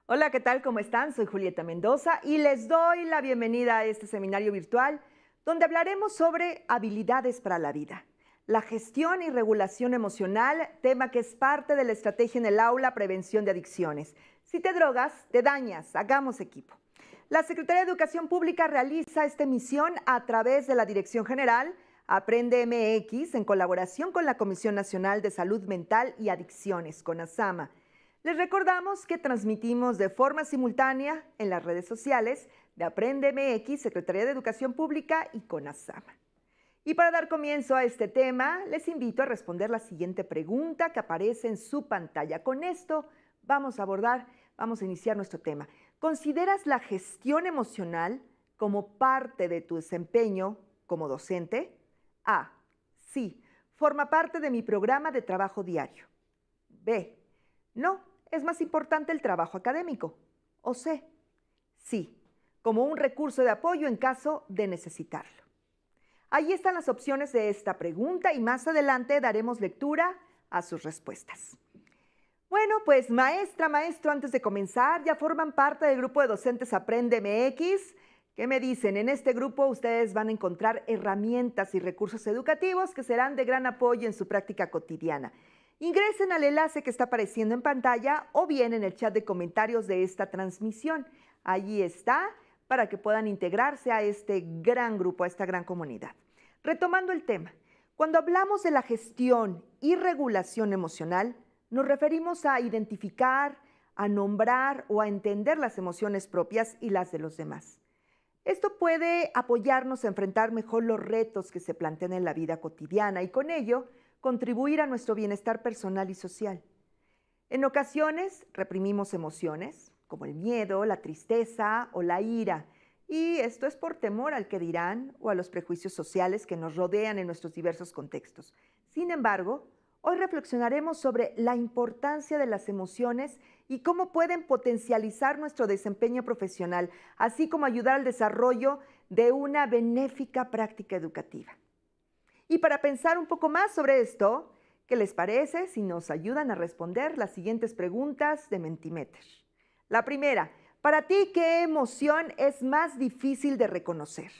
Hola, ¿qué tal? ¿Cómo están? Soy Julieta Mendoza y les doy la bienvenida a este seminario virtual donde hablaremos sobre habilidades para la vida. La gestión y regulación emocional, tema que es parte de la estrategia en el aula, prevención de adicciones. Si te drogas, te dañas, hagamos equipo. La Secretaría de Educación Pública realiza esta emisión a través de la Dirección General Aprende MX en colaboración con la Comisión Nacional de Salud Mental y Adicciones, CONASAMA. Les recordamos que transmitimos de forma simultánea en las redes sociales de Aprende MX, Secretaría de Educación Pública y CONASAMA. Y para dar comienzo a este tema, les invito a responder la siguiente pregunta que aparece en su pantalla. Con esto vamos a iniciar nuestro tema. ¿Consideras la gestión emocional como parte de tu desempeño como docente? A. Sí, forma parte de mi programa de trabajo diario. B. No, es más importante el trabajo académico. O C. Sí, como un recurso de apoyo en caso de necesitarlo. Ahí están las opciones de esta pregunta y más adelante daremos lectura a sus respuestas. Bueno, pues maestra, maestro, antes de comenzar, ya forman parte del grupo de docentes Aprende MX. ¿Qué me dicen? En este grupo ustedes van a encontrar herramientas y recursos educativos que serán de gran apoyo en su práctica cotidiana. Ingresen al enlace que está apareciendo en pantalla o bien en el chat de comentarios de esta transmisión. Allí está para que puedan integrarse a este gran grupo, a esta gran comunidad. Retomando el tema, cuando hablamos de la gestión y regulación emocional, nos referimos a identificar, a nombrar o a entender las emociones propias y las de los demás. Esto puede apoyarnos a enfrentar mejor los retos que se plantean en la vida cotidiana y con ello contribuir a nuestro bienestar personal y social. En ocasiones reprimimos emociones como el miedo, la tristeza o la ira, y esto es por temor al que dirán o a los prejuicios sociales que nos rodean en nuestros diversos contextos. Sin embargo, hoy reflexionaremos sobre la importancia de las emociones y cómo pueden potencializar nuestro desempeño profesional, así como ayudar al desarrollo de una benéfica práctica educativa. Y para pensar un poco más sobre esto, ¿qué les parece si nos ayudan a responder las siguientes preguntas de Mentimeter? La primera, para ti, ¿qué emoción es más difícil de reconocer?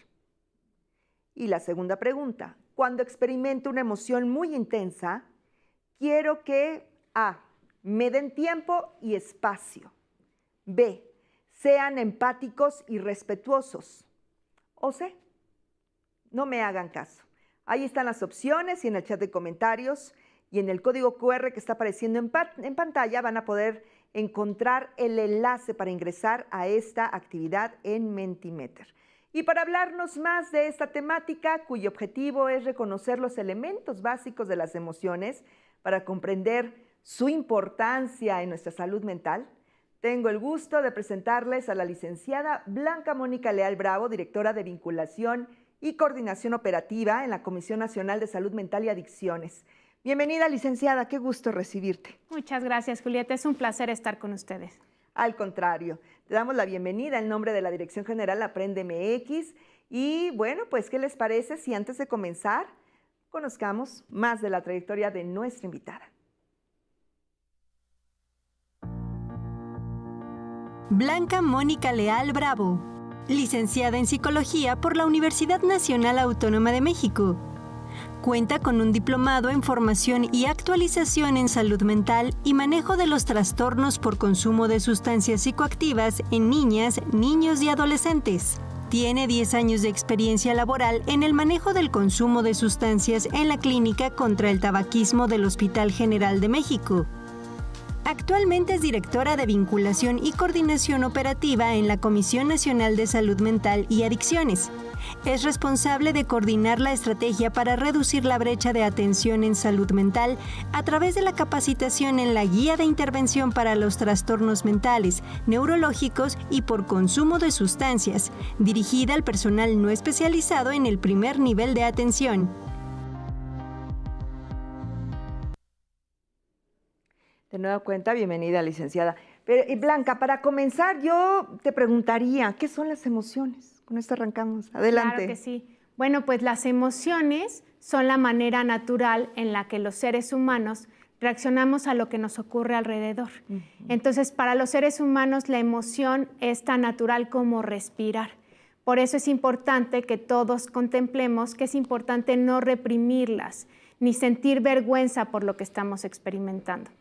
Y la segunda pregunta, cuando experimento una emoción muy intensa, quiero que A. Me den tiempo y espacio. B. Sean empáticos y respetuosos. O C. No me hagan caso. Ahí están las opciones y en el chat de comentarios y en el código QR que está apareciendo en pantalla van a poder encontrar el enlace para ingresar a esta actividad en Mentimeter. Y para hablarnos más de esta temática, cuyo objetivo es reconocer los elementos básicos de las emociones para comprender su importancia en nuestra salud mental, tengo el gusto de presentarles a la licenciada Blanca Mónica Leal Bravo, directora de Vinculación y Coordinación Operativa en la Comisión Nacional de Salud Mental y Adicciones. Bienvenida, licenciada, qué gusto recibirte. Muchas gracias, Julieta, es un placer estar con ustedes. Al contrario, te damos la bienvenida en nombre de la Dirección General Aprende MX y bueno, pues ¿qué les parece si antes de comenzar conozcamos más de la trayectoria de nuestra invitada? Blanca Mónica Leal Bravo, licenciada en Psicología por la Universidad Nacional Autónoma de México. Cuenta con un diplomado en formación y actualización en salud mental y manejo de los trastornos por consumo de sustancias psicoactivas en niñas, niños y adolescentes. Tiene 10 años de experiencia laboral en el manejo del consumo de sustancias en la Clínica contra el Tabaquismo del Hospital General de México. Actualmente es directora de Vinculación y Coordinación Operativa en la Comisión Nacional de Salud Mental y Adicciones. Es responsable de coordinar la estrategia para reducir la brecha de atención en salud mental a través de la capacitación en la Guía de Intervención para los Trastornos Mentales, Neurológicos y por Consumo de Sustancias, dirigida al personal no especializado en el primer nivel de atención. De nueva cuenta, bienvenida, licenciada. Blanca, para comenzar, yo te preguntaría, ¿qué son las emociones? Con esto arrancamos. Adelante. Claro que sí. Bueno, pues las emociones son la manera natural en la que los seres humanos reaccionamos a lo que nos ocurre alrededor. Entonces, para los seres humanos la emoción es tan natural como respirar. Por eso es importante que todos contemplemos que es importante no reprimirlas, ni sentir vergüenza por lo que estamos experimentando.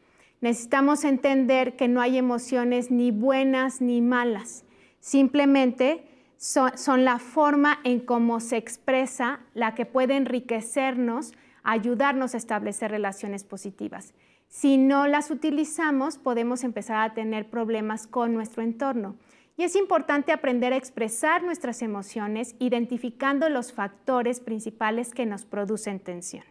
Necesitamos entender que no hay emociones ni buenas ni malas, simplemente son la forma en cómo se expresa la que puede enriquecernos, ayudarnos a establecer relaciones positivas. Si no las utilizamos, podemos empezar a tener problemas con nuestro entorno. Y es importante aprender a expresar nuestras emociones, identificando los factores principales que nos producen tensión.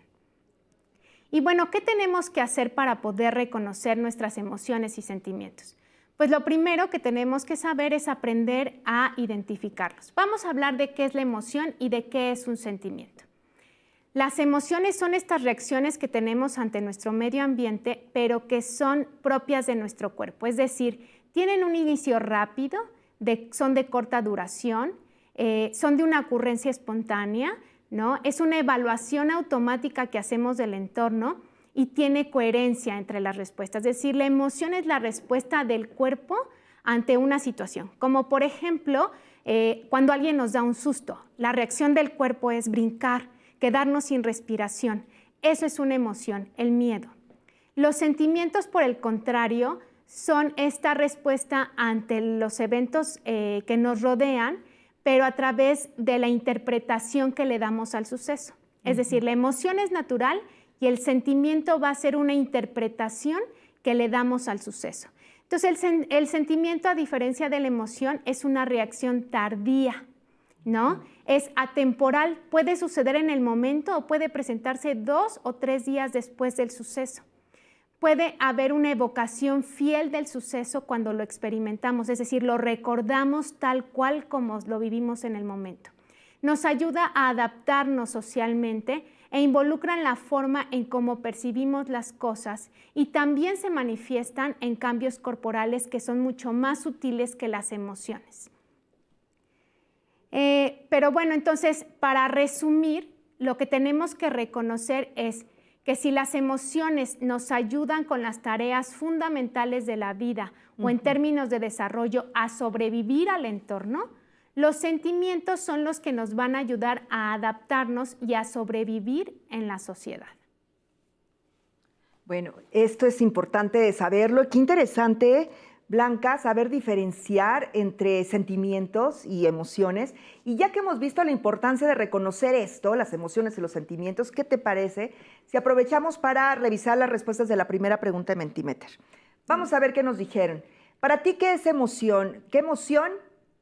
Y bueno, ¿qué tenemos que hacer para poder reconocer nuestras emociones y sentimientos? Pues lo primero que tenemos que saber es aprender a identificarlos. Vamos a hablar de qué es la emoción y de qué es un sentimiento. Las emociones son estas reacciones que tenemos ante nuestro medio ambiente, pero que son propias de nuestro cuerpo. Es decir, tienen un inicio rápido, son de corta duración, son de una ocurrencia espontánea, ¿no? Es una evaluación automática que hacemos del entorno y tiene coherencia entre las respuestas. Es decir, la emoción es la respuesta del cuerpo ante una situación. Como por ejemplo, cuando alguien nos da un susto, la reacción del cuerpo es brincar, quedarnos sin respiración. Eso es una emoción, el miedo. Los sentimientos, por el contrario, son esta respuesta ante los eventos que nos rodean, pero a través de la interpretación que le damos al suceso. Es decir, la emoción es natural y el sentimiento va a ser una interpretación que le damos al suceso. Entonces, el sentimiento, a diferencia de la emoción, es una reacción tardía, ¿no? Es atemporal, puede suceder en el momento o puede presentarse 2 o 3 días después del suceso. Puede haber una evocación fiel del suceso cuando lo experimentamos, es decir, lo recordamos tal cual como lo vivimos en el momento. Nos ayuda a adaptarnos socialmente e involucran la forma en cómo percibimos las cosas y también se manifiestan en cambios corporales que son mucho más sutiles que las emociones. Pero bueno, entonces, para resumir, lo que tenemos que reconocer es que si las emociones nos ayudan con las tareas fundamentales de la vida o en términos de desarrollo a sobrevivir al entorno, los sentimientos son los que nos van a ayudar a adaptarnos y a sobrevivir en la sociedad. Bueno, esto es importante saberlo. Qué interesante, Blanca, saber diferenciar entre sentimientos y emociones. Y ya que hemos visto la importancia de reconocer esto, las emociones y los sentimientos, ¿qué te parece si aprovechamos para revisar las respuestas de la primera pregunta de Mentimeter? Vamos a ver qué nos dijeron. Para ti, ¿qué es emoción? ¿Qué emoción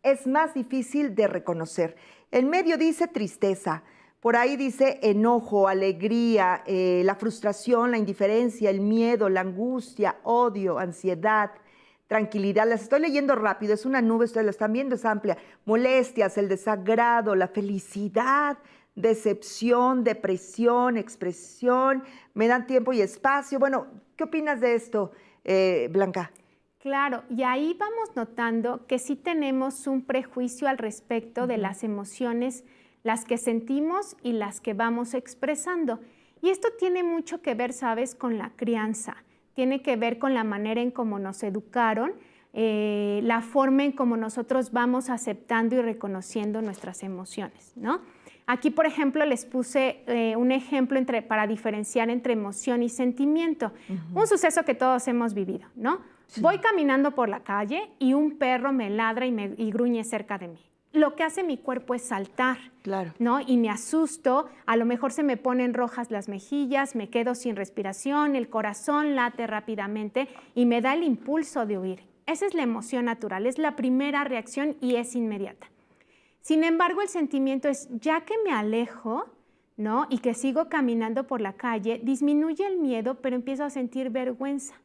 es más difícil de reconocer? El medio dice tristeza. Por ahí dice enojo, alegría, la frustración, la indiferencia, el miedo, la angustia, odio, ansiedad, tranquilidad. Las estoy leyendo rápido, es una nube, ustedes la están viendo, es amplia. Molestias, el desagrado, la felicidad, decepción, depresión, expresión, me dan tiempo y espacio. Bueno, ¿qué opinas de esto, Blanca? Claro, y ahí vamos notando que sí tenemos un prejuicio al respecto de las emociones, las que sentimos y las que vamos expresando. Y esto tiene mucho que ver, ¿sabes?, con la crianza. Tiene que ver con la manera en cómo nos educaron, la forma en cómo nosotros vamos aceptando y reconociendo nuestras emociones, ¿no? Aquí, por ejemplo, les puse un ejemplo para diferenciar entre emoción y sentimiento. Un suceso que todos hemos vivido, ¿no? Sí. Voy caminando por la calle y un perro me ladra y gruñe cerca de mí. Lo que hace mi cuerpo es saltar, claro, ¿no? Y me asusto, a lo mejor se me ponen rojas las mejillas, me quedo sin respiración, el corazón late rápidamente y me da el impulso de huir. Esa es la emoción natural, es la primera reacción y es inmediata. Sin embargo, el sentimiento es, ya que me alejo, ¿no?, y que sigo caminando por la calle, disminuye el miedo, pero empiezo a sentir vergüenza.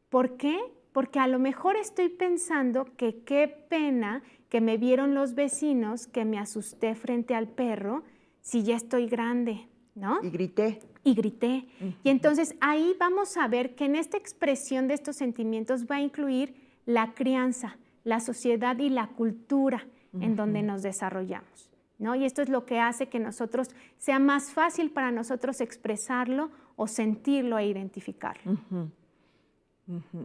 ¿Por qué? Porque a lo mejor estoy pensando que qué pena que me vieron los vecinos, que me asusté frente al perro, si ya estoy grande, ¿no? Y grité. Y grité. Y entonces ahí vamos a ver que en esta expresión de estos sentimientos va a incluir la crianza, la sociedad y la cultura en donde nos desarrollamos, ¿no? Y esto es lo que hace que sea más fácil para nosotros expresarlo o sentirlo e identificarlo.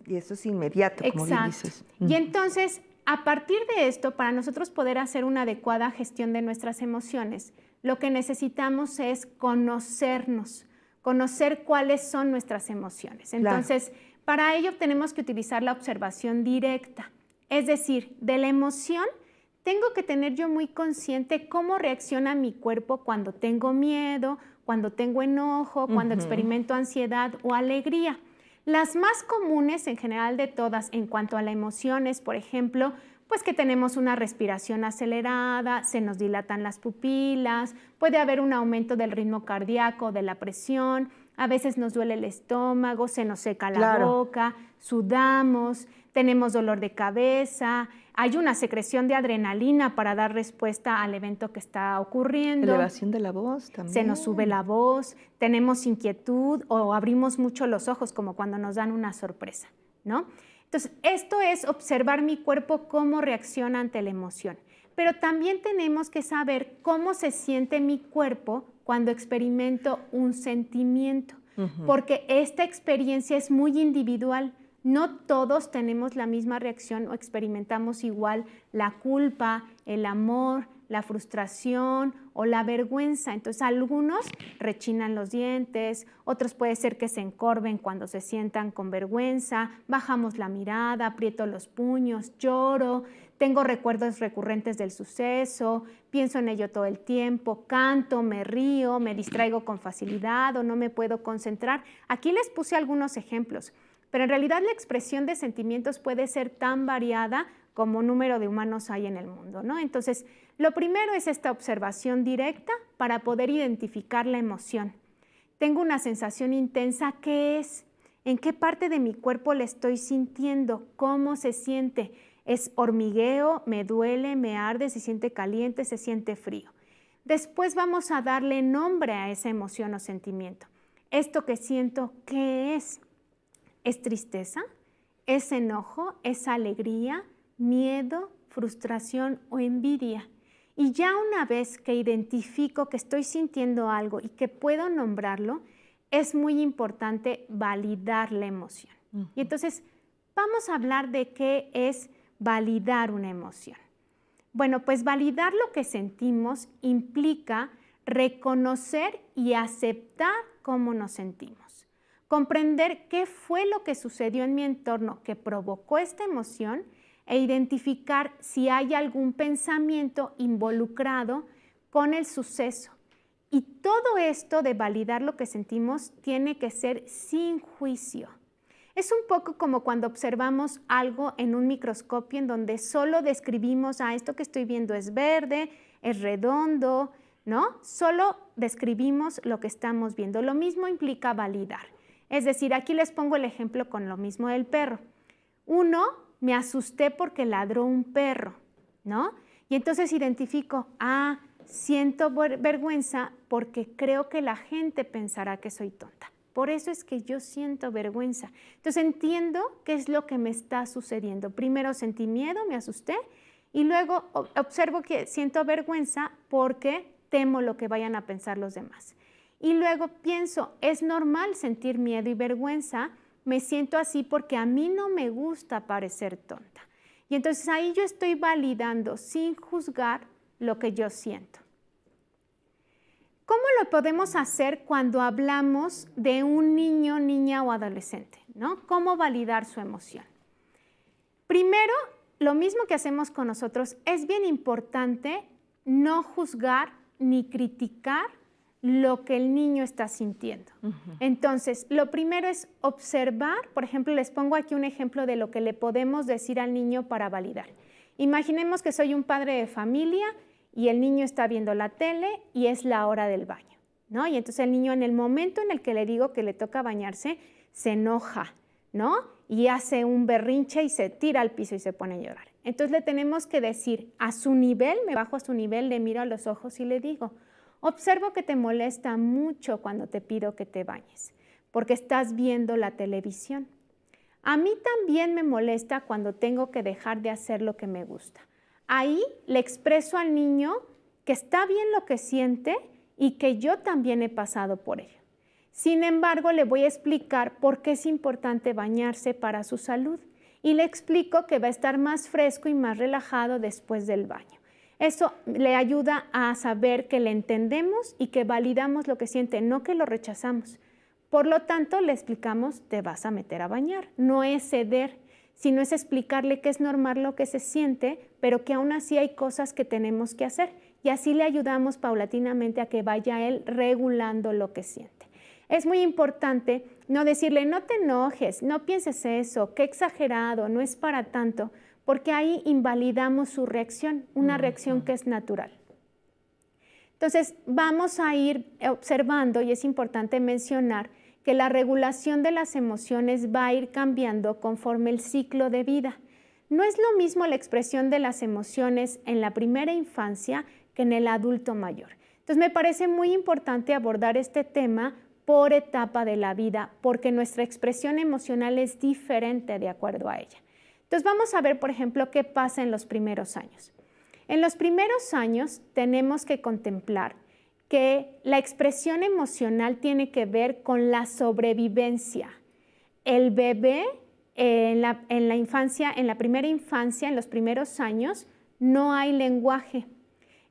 Y eso es inmediato, como bien dices. Y entonces, a partir de esto, para nosotros poder hacer una adecuada gestión de nuestras emociones, lo que necesitamos es conocernos, conocer cuáles son nuestras emociones. Entonces, para ello tenemos que utilizar la observación directa. Es decir, de la emoción tengo que tener yo muy consciente cómo reacciona mi cuerpo cuando tengo miedo, cuando tengo enojo, cuando experimento ansiedad o alegría. Las más comunes en general de todas en cuanto a las emociones, por ejemplo, pues que tenemos una respiración acelerada, se nos dilatan las pupilas, puede haber un aumento del ritmo cardíaco, de la presión, a veces nos duele el estómago, se nos seca la boca, sudamos, tenemos dolor de cabeza, hay una secreción de adrenalina para dar respuesta al evento que está ocurriendo. Elevación de la voz también. Se nos sube la voz, tenemos inquietud o abrimos mucho los ojos como cuando nos dan una sorpresa, ¿no? Entonces, esto es observar mi cuerpo cómo reacciona ante la emoción. Pero también tenemos que saber cómo se siente mi cuerpo cuando experimento un sentimiento, porque esta experiencia es muy individual. No todos tenemos la misma reacción o experimentamos igual la culpa, el amor, la frustración o la vergüenza. Entonces, algunos rechinan los dientes, otros puede ser que se encorven cuando se sientan con vergüenza, bajamos la mirada, aprieto los puños, lloro, tengo recuerdos recurrentes del suceso, pienso en ello todo el tiempo, canto, me río, me distraigo con facilidad o no me puedo concentrar. Aquí les puse algunos ejemplos. Pero en realidad la expresión de sentimientos puede ser tan variada como número de humanos hay en el mundo, ¿no? Entonces, lo primero es esta observación directa para poder identificar la emoción. Tengo una sensación intensa, ¿qué es? ¿En qué parte de mi cuerpo la estoy sintiendo? ¿Cómo se siente? ¿Es hormigueo? ¿Me duele? ¿Me arde? ¿Se siente caliente? ¿Se siente frío? Después vamos a darle nombre a esa emoción o sentimiento. Esto que siento, ¿qué es? ¿Es tristeza? ¿Es enojo? ¿Es alegría? ¿Miedo? ¿Frustración o envidia? Y ya una vez que identifico que estoy sintiendo algo y que puedo nombrarlo, es muy importante validar la emoción. Y entonces vamos a hablar de qué es validar una emoción. Bueno, pues validar lo que sentimos implica reconocer y aceptar cómo nos sentimos. Comprender qué fue lo que sucedió en mi entorno que provocó esta emoción e identificar si hay algún pensamiento involucrado con el suceso. Y todo esto de validar lo que sentimos tiene que ser sin juicio. Es un poco como cuando observamos algo en un microscopio en donde solo describimos, esto que estoy viendo es verde, es redondo, ¿no? Solo describimos lo que estamos viendo. Lo mismo implica validar. Es decir, aquí les pongo el ejemplo con lo mismo del perro. Uno, me asusté porque ladró un perro, ¿no? Y entonces identifico, siento vergüenza porque creo que la gente pensará que soy tonta. Por eso es que yo siento vergüenza. Entonces entiendo qué es lo que me está sucediendo. Primero sentí miedo, me asusté, y luego observo que siento vergüenza porque temo lo que vayan a pensar los demás. Y luego pienso, es normal sentir miedo y vergüenza, me siento así porque a mí no me gusta parecer tonta. Y entonces ahí yo estoy validando sin juzgar lo que yo siento. ¿Cómo lo podemos hacer cuando hablamos de un niño, niña o adolescente, ¿no? ¿Cómo validar su emoción? Primero, lo mismo que hacemos con nosotros, es bien importante no juzgar ni criticar lo que el niño está sintiendo. Entonces, lo primero es observar, por ejemplo, les pongo aquí un ejemplo de lo que le podemos decir al niño para validar. Imaginemos que soy un padre de familia y el niño está viendo la tele y es la hora del baño, ¿no? Y entonces el niño, en el momento en el que le digo que le toca bañarse, se enoja, ¿no? Y hace un berrinche y se tira al piso y se pone a llorar. Entonces le tenemos que decir a su nivel, me bajo a su nivel, le miro a los ojos y le digo, observo que te molesta mucho cuando te pido que te bañes, porque estás viendo la televisión. A mí también me molesta cuando tengo que dejar de hacer lo que me gusta. Ahí le expreso al niño que está bien lo que siente y que yo también he pasado por ello. Sin embargo, le voy a explicar por qué es importante bañarse para su salud y le explico que va a estar más fresco y más relajado después del baño. Eso le ayuda a saber que le entendemos y que validamos lo que siente, no que lo rechazamos. Por lo tanto, le explicamos, te vas a meter a bañar. No es ceder, sino es explicarle que es normal lo que se siente, pero que aún así hay cosas que tenemos que hacer. Y así le ayudamos paulatinamente a que vaya él regulando lo que siente. Es muy importante no decirle, no te enojes, no pienses eso, qué exagerado, no es para tanto, porque ahí invalidamos su reacción, una reacción que es natural. Entonces, vamos a ir observando, y es importante mencionar, que la regulación de las emociones va a ir cambiando conforme el ciclo de vida. No es lo mismo la expresión de las emociones en la primera infancia que en el adulto mayor. Entonces, me parece muy importante abordar este tema por etapa de la vida, porque nuestra expresión emocional es diferente de acuerdo a ella. Entonces, vamos a ver, por ejemplo, qué pasa en los primeros años. En los primeros años tenemos que contemplar que la expresión emocional tiene que ver con la sobrevivencia. El bebé en la infancia, en la primera infancia, en los primeros años, no hay lenguaje.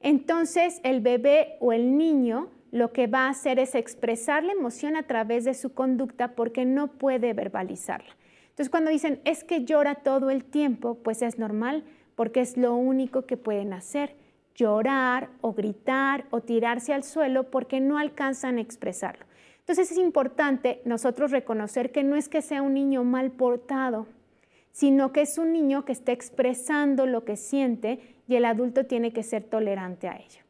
Entonces, el bebé o el niño lo que va a hacer es expresar la emoción a través de su conducta porque no puede verbalizarla. Entonces, cuando dicen, es que llora todo el tiempo, pues es normal, porque es lo único que pueden hacer. Llorar o gritar o tirarse al suelo porque no alcanzan a expresarlo. Entonces es importante nosotros reconocer que no es que sea un niño mal portado, sino que es un niño que está expresando lo que siente y el adulto tiene que ser tolerante a ello.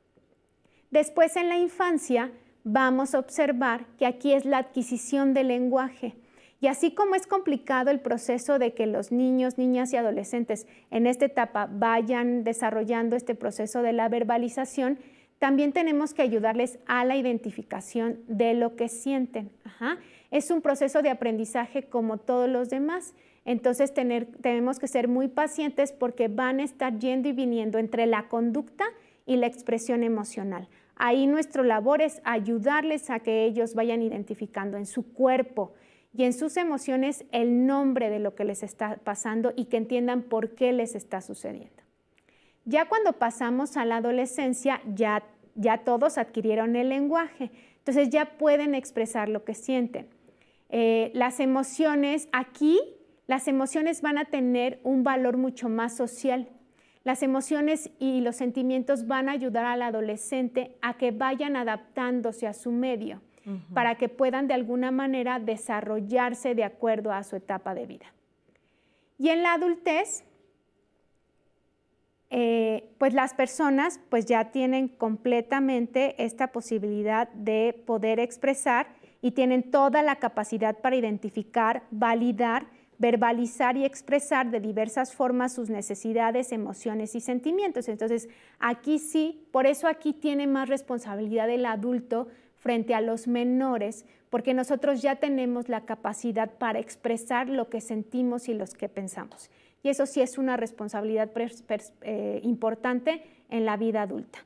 Después en la infancia vamos a observar que aquí es la adquisición del lenguaje. Y así como es complicado el proceso de que los niños, niñas y adolescentes en esta etapa vayan desarrollando este proceso de la verbalización, también tenemos que ayudarles a la identificación de lo que sienten. Es un proceso de aprendizaje como todos los demás. Entonces tenemos que ser muy pacientes porque van a estar yendo y viniendo entre la conducta y la expresión emocional. Ahí nuestra labor es ayudarles a que ellos vayan identificando en su cuerpo y en sus emociones el nombre de lo que les está pasando y que entiendan por qué les está sucediendo. Ya cuando pasamos a la adolescencia, ya todos adquirieron el lenguaje, entonces ya pueden expresar lo que sienten. Las emociones, aquí, las emociones van a tener un valor mucho más social. Las emociones y los sentimientos van a ayudar al adolescente a que vayan adaptándose a su medio, para que puedan de alguna manera desarrollarse de acuerdo a su etapa de vida. Y en la adultez, pues las personas pues ya tienen completamente esta posibilidad de poder expresar y tienen toda la capacidad para identificar, validar, verbalizar y expresar de diversas formas sus necesidades, emociones y sentimientos. Entonces, aquí sí, por eso aquí tiene más responsabilidad el adulto frente a los menores, porque nosotros ya tenemos la capacidad para expresar lo que sentimos y lo que pensamos. Y eso sí es una responsabilidad importante en la vida adulta.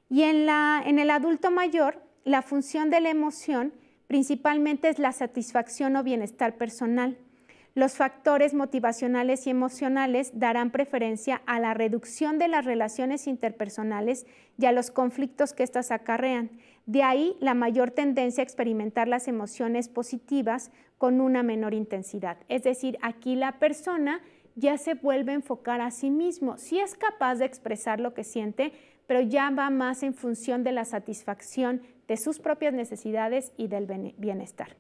Y en el adulto mayor, la función de la emoción principalmente es la satisfacción o bienestar personal. Los factores motivacionales y emocionales darán preferencia a la reducción de las relaciones interpersonales y a los conflictos que éstas acarrean. De ahí la mayor tendencia a experimentar las emociones positivas con una menor intensidad. Es decir, aquí la persona ya se vuelve a enfocar a sí mismo. Sí es capaz de expresar lo que siente, pero ya va más en función de la satisfacción de sus propias necesidades y del bienestar.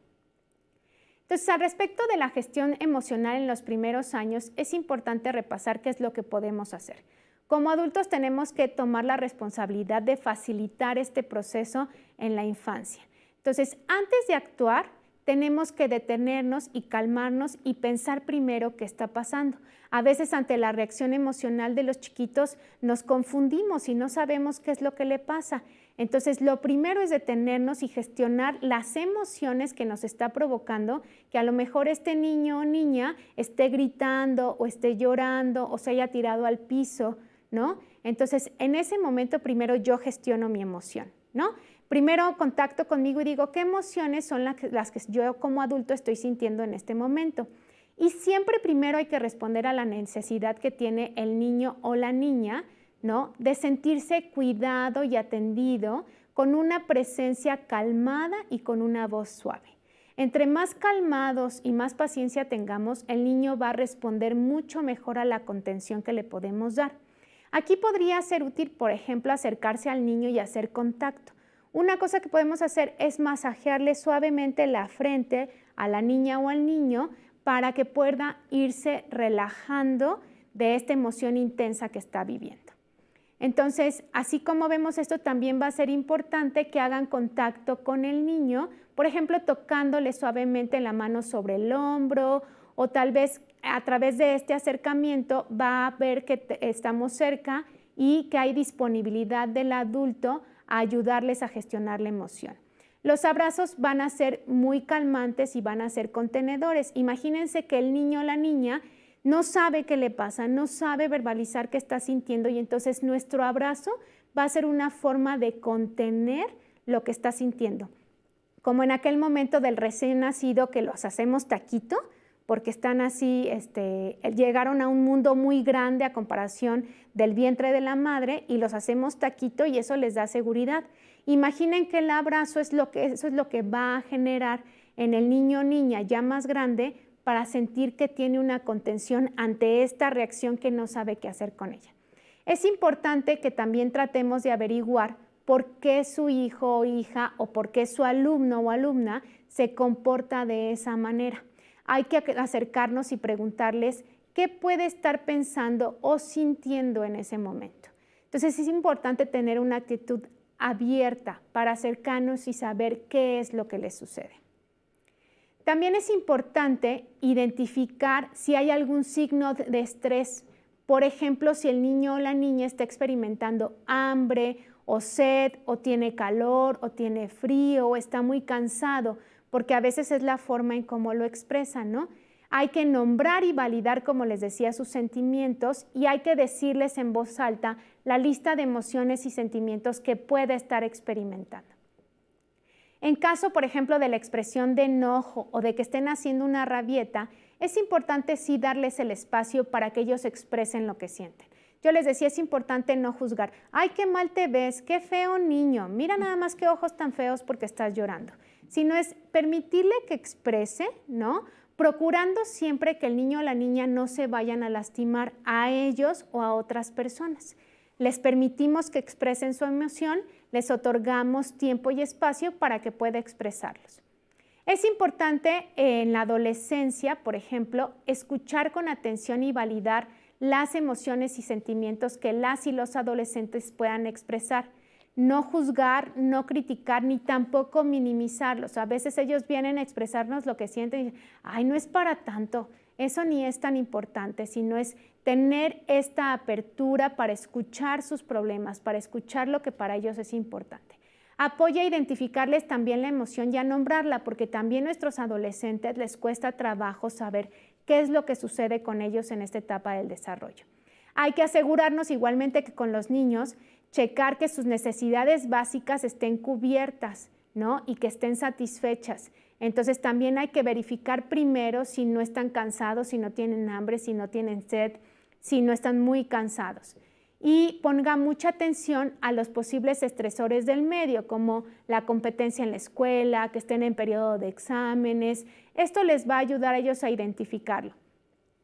Entonces, al respecto de la gestión emocional en los primeros años, es importante repasar qué es lo que podemos hacer. Como adultos tenemos que tomar la responsabilidad de facilitar este proceso en la infancia. Entonces, antes de actuar, tenemos que detenernos y calmarnos y pensar primero qué está pasando. A veces ante la reacción emocional de los chiquitos nos confundimos y no sabemos qué es lo que le pasa. Entonces, lo primero es detenernos y gestionar las emociones que nos está provocando, que a lo mejor este niño o niña esté gritando o esté llorando o se haya tirado al piso, ¿no? Entonces, en ese momento primero yo gestiono mi emoción, ¿no? Primero contacto conmigo y digo, ¿qué emociones son las que yo como adulto estoy sintiendo en este momento? Y siempre primero hay que responder a la necesidad que tiene el niño o la niña, ¿no? De sentirse cuidado y atendido con una presencia calmada y con una voz suave. Entre más calmados y más paciencia tengamos, el niño va a responder mucho mejor a la contención que le podemos dar. Aquí podría ser útil, por ejemplo, acercarse al niño y hacer contacto. Una cosa que podemos hacer es masajearle suavemente la frente a la niña o al niño para que pueda irse relajando de esta emoción intensa que está viviendo. Entonces, así como vemos esto, también va a ser importante que hagan contacto con el niño, por ejemplo, tocándole suavemente la mano sobre el hombro, o tal vez a través de este acercamiento va a ver que estamos cerca y que hay disponibilidad del adulto a ayudarles a gestionar la emoción. Los abrazos van a ser muy calmantes y van a ser contenedores. Imagínense que el niño o la niña no sabe qué le pasa, no sabe verbalizar qué está sintiendo y entonces nuestro abrazo va a ser una forma de contener lo que está sintiendo. Como en aquel momento del recién nacido que los hacemos taquito, porque están así, llegaron a un mundo muy grande a comparación del vientre de la madre y los hacemos taquito y eso les da seguridad. Imaginen que el abrazo eso es lo que va a generar en el niño o niña ya más grande para sentir que tiene una contención ante esta reacción que no sabe qué hacer con ella. Es importante que también tratemos de averiguar por qué su hijo o hija o por qué su alumno o alumna se comporta de esa manera. Hay que acercarnos y preguntarles qué puede estar pensando o sintiendo en ese momento. Entonces es importante tener una actitud abierta para acercarnos y saber qué es lo que les sucede. También es importante identificar si hay algún signo de estrés. Por ejemplo, si el niño o la niña está experimentando hambre o sed, o tiene calor, o tiene frío, o está muy cansado, porque a veces es la forma en cómo lo expresan, ¿no? Hay que nombrar y validar, como les decía, sus sentimientos y hay que decirles en voz alta la lista de emociones y sentimientos que puede estar experimentando. En caso, por ejemplo, de la expresión de enojo o de que estén haciendo una rabieta, es importante sí darles el espacio para que ellos expresen lo que sienten. Yo les decía, es importante no juzgar. ¡Ay, qué mal te ves! ¡Qué feo niño! Mira nada más qué ojos tan feos porque estás llorando. Sino es permitirle que exprese, ¿no? Procurando siempre que el niño o la niña no se vayan a lastimar a ellos o a otras personas. Les permitimos que expresen su emoción, les otorgamos tiempo y espacio para que pueda expresarlos. Es importante en la adolescencia, por ejemplo, escuchar con atención y validar las emociones y sentimientos que las y los adolescentes puedan expresar. No juzgar, no criticar, ni tampoco minimizarlos. A veces ellos vienen a expresarnos lo que sienten y dicen, ay, no es para tanto, eso ni es tan importante, sino es tener esta apertura para escuchar sus problemas, para escuchar lo que para ellos es importante. Apoya a identificarles también la emoción y a nombrarla, porque también a nuestros adolescentes les cuesta trabajo saber qué es lo que sucede con ellos en esta etapa del desarrollo. Hay que asegurarnos igualmente que con los niños, checar que sus necesidades básicas estén cubiertas, ¿no? Y que estén satisfechas. Entonces también hay que verificar primero si no están cansados, si no tienen hambre, si no tienen sed, si no están muy cansados. Y ponga mucha atención a los posibles estresores del medio, como la competencia en la escuela, que estén en periodo de exámenes. Esto les va a ayudar a ellos a identificarlo.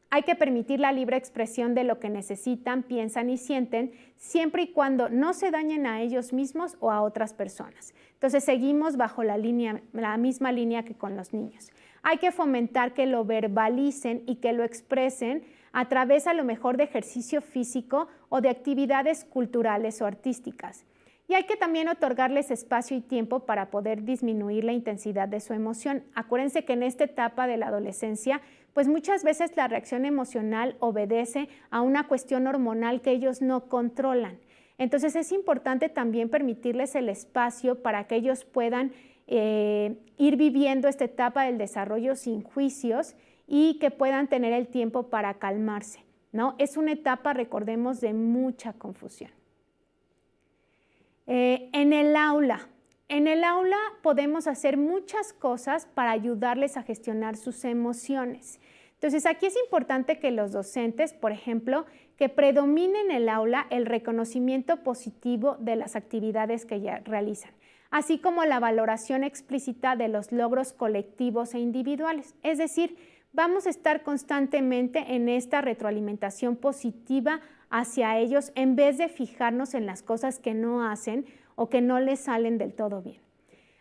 Hay que permitir la libre expresión de lo que necesitan, piensan y sienten, siempre y cuando no se dañen a ellos mismos o a otras personas. Entonces seguimos bajo la misma línea que con los niños. Hay que fomentar que lo verbalicen y que lo expresen a través a lo mejor de ejercicio físico o de actividades culturales o artísticas. Y hay que también otorgarles espacio y tiempo para poder disminuir la intensidad de su emoción. Acuérdense que en esta etapa de la adolescencia, pues muchas veces la reacción emocional obedece a una cuestión hormonal que ellos no controlan. Entonces es importante también permitirles el espacio para que ellos puedan ir viviendo esta etapa del desarrollo sin juicios y que puedan tener el tiempo para calmarse, ¿no? Es una etapa, recordemos, de mucha confusión. En el aula, En el aula podemos hacer muchas cosas para ayudarles a gestionar sus emociones. Entonces, aquí es importante que los docentes, por ejemplo, que predomine en el aula el reconocimiento positivo de las actividades que ya realizan, así como la valoración explícita de los logros colectivos e individuales. Es decir, vamos a estar constantemente en esta retroalimentación positiva hacia ellos en vez de fijarnos en las cosas que no hacen o que no les salen del todo bien.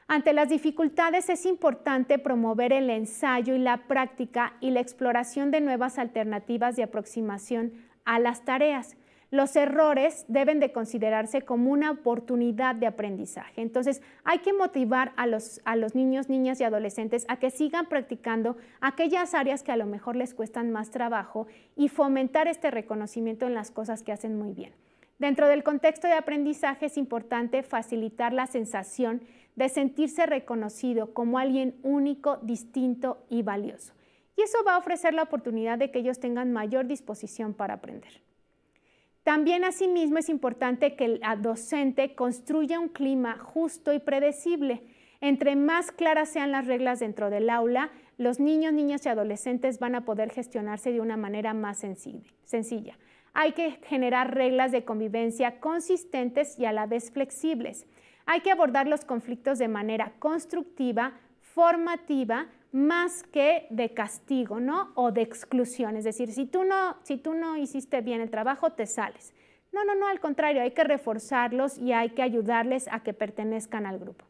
Ante las dificultades es importante promover el ensayo y la práctica y la exploración de nuevas alternativas de aproximación a las tareas. Los errores deben de considerarse como una oportunidad de aprendizaje. Entonces, hay que motivar a los niños, niñas y adolescentes a que sigan practicando aquellas áreas que a lo mejor les cuestan más trabajo y fomentar este reconocimiento en las cosas que hacen muy bien. Dentro del contexto de aprendizaje es importante facilitar la sensación de sentirse reconocido como alguien único, distinto y valioso. Y eso va a ofrecer la oportunidad de que ellos tengan mayor disposición para aprender. También, asimismo, es importante que el docente construya un clima justo y predecible. Entre más claras sean las reglas dentro del aula, los niños, niñas y adolescentes van a poder gestionarse de una manera más sencilla. Hay que generar reglas de convivencia consistentes y a la vez flexibles. Hay que abordar los conflictos de manera constructiva, formativa, más que de castigo, ¿no? O de exclusión. Es decir, si tú no hiciste bien el trabajo, te sales. No, al contrario, hay que reforzarlos y hay que ayudarles a que pertenezcan al grupo.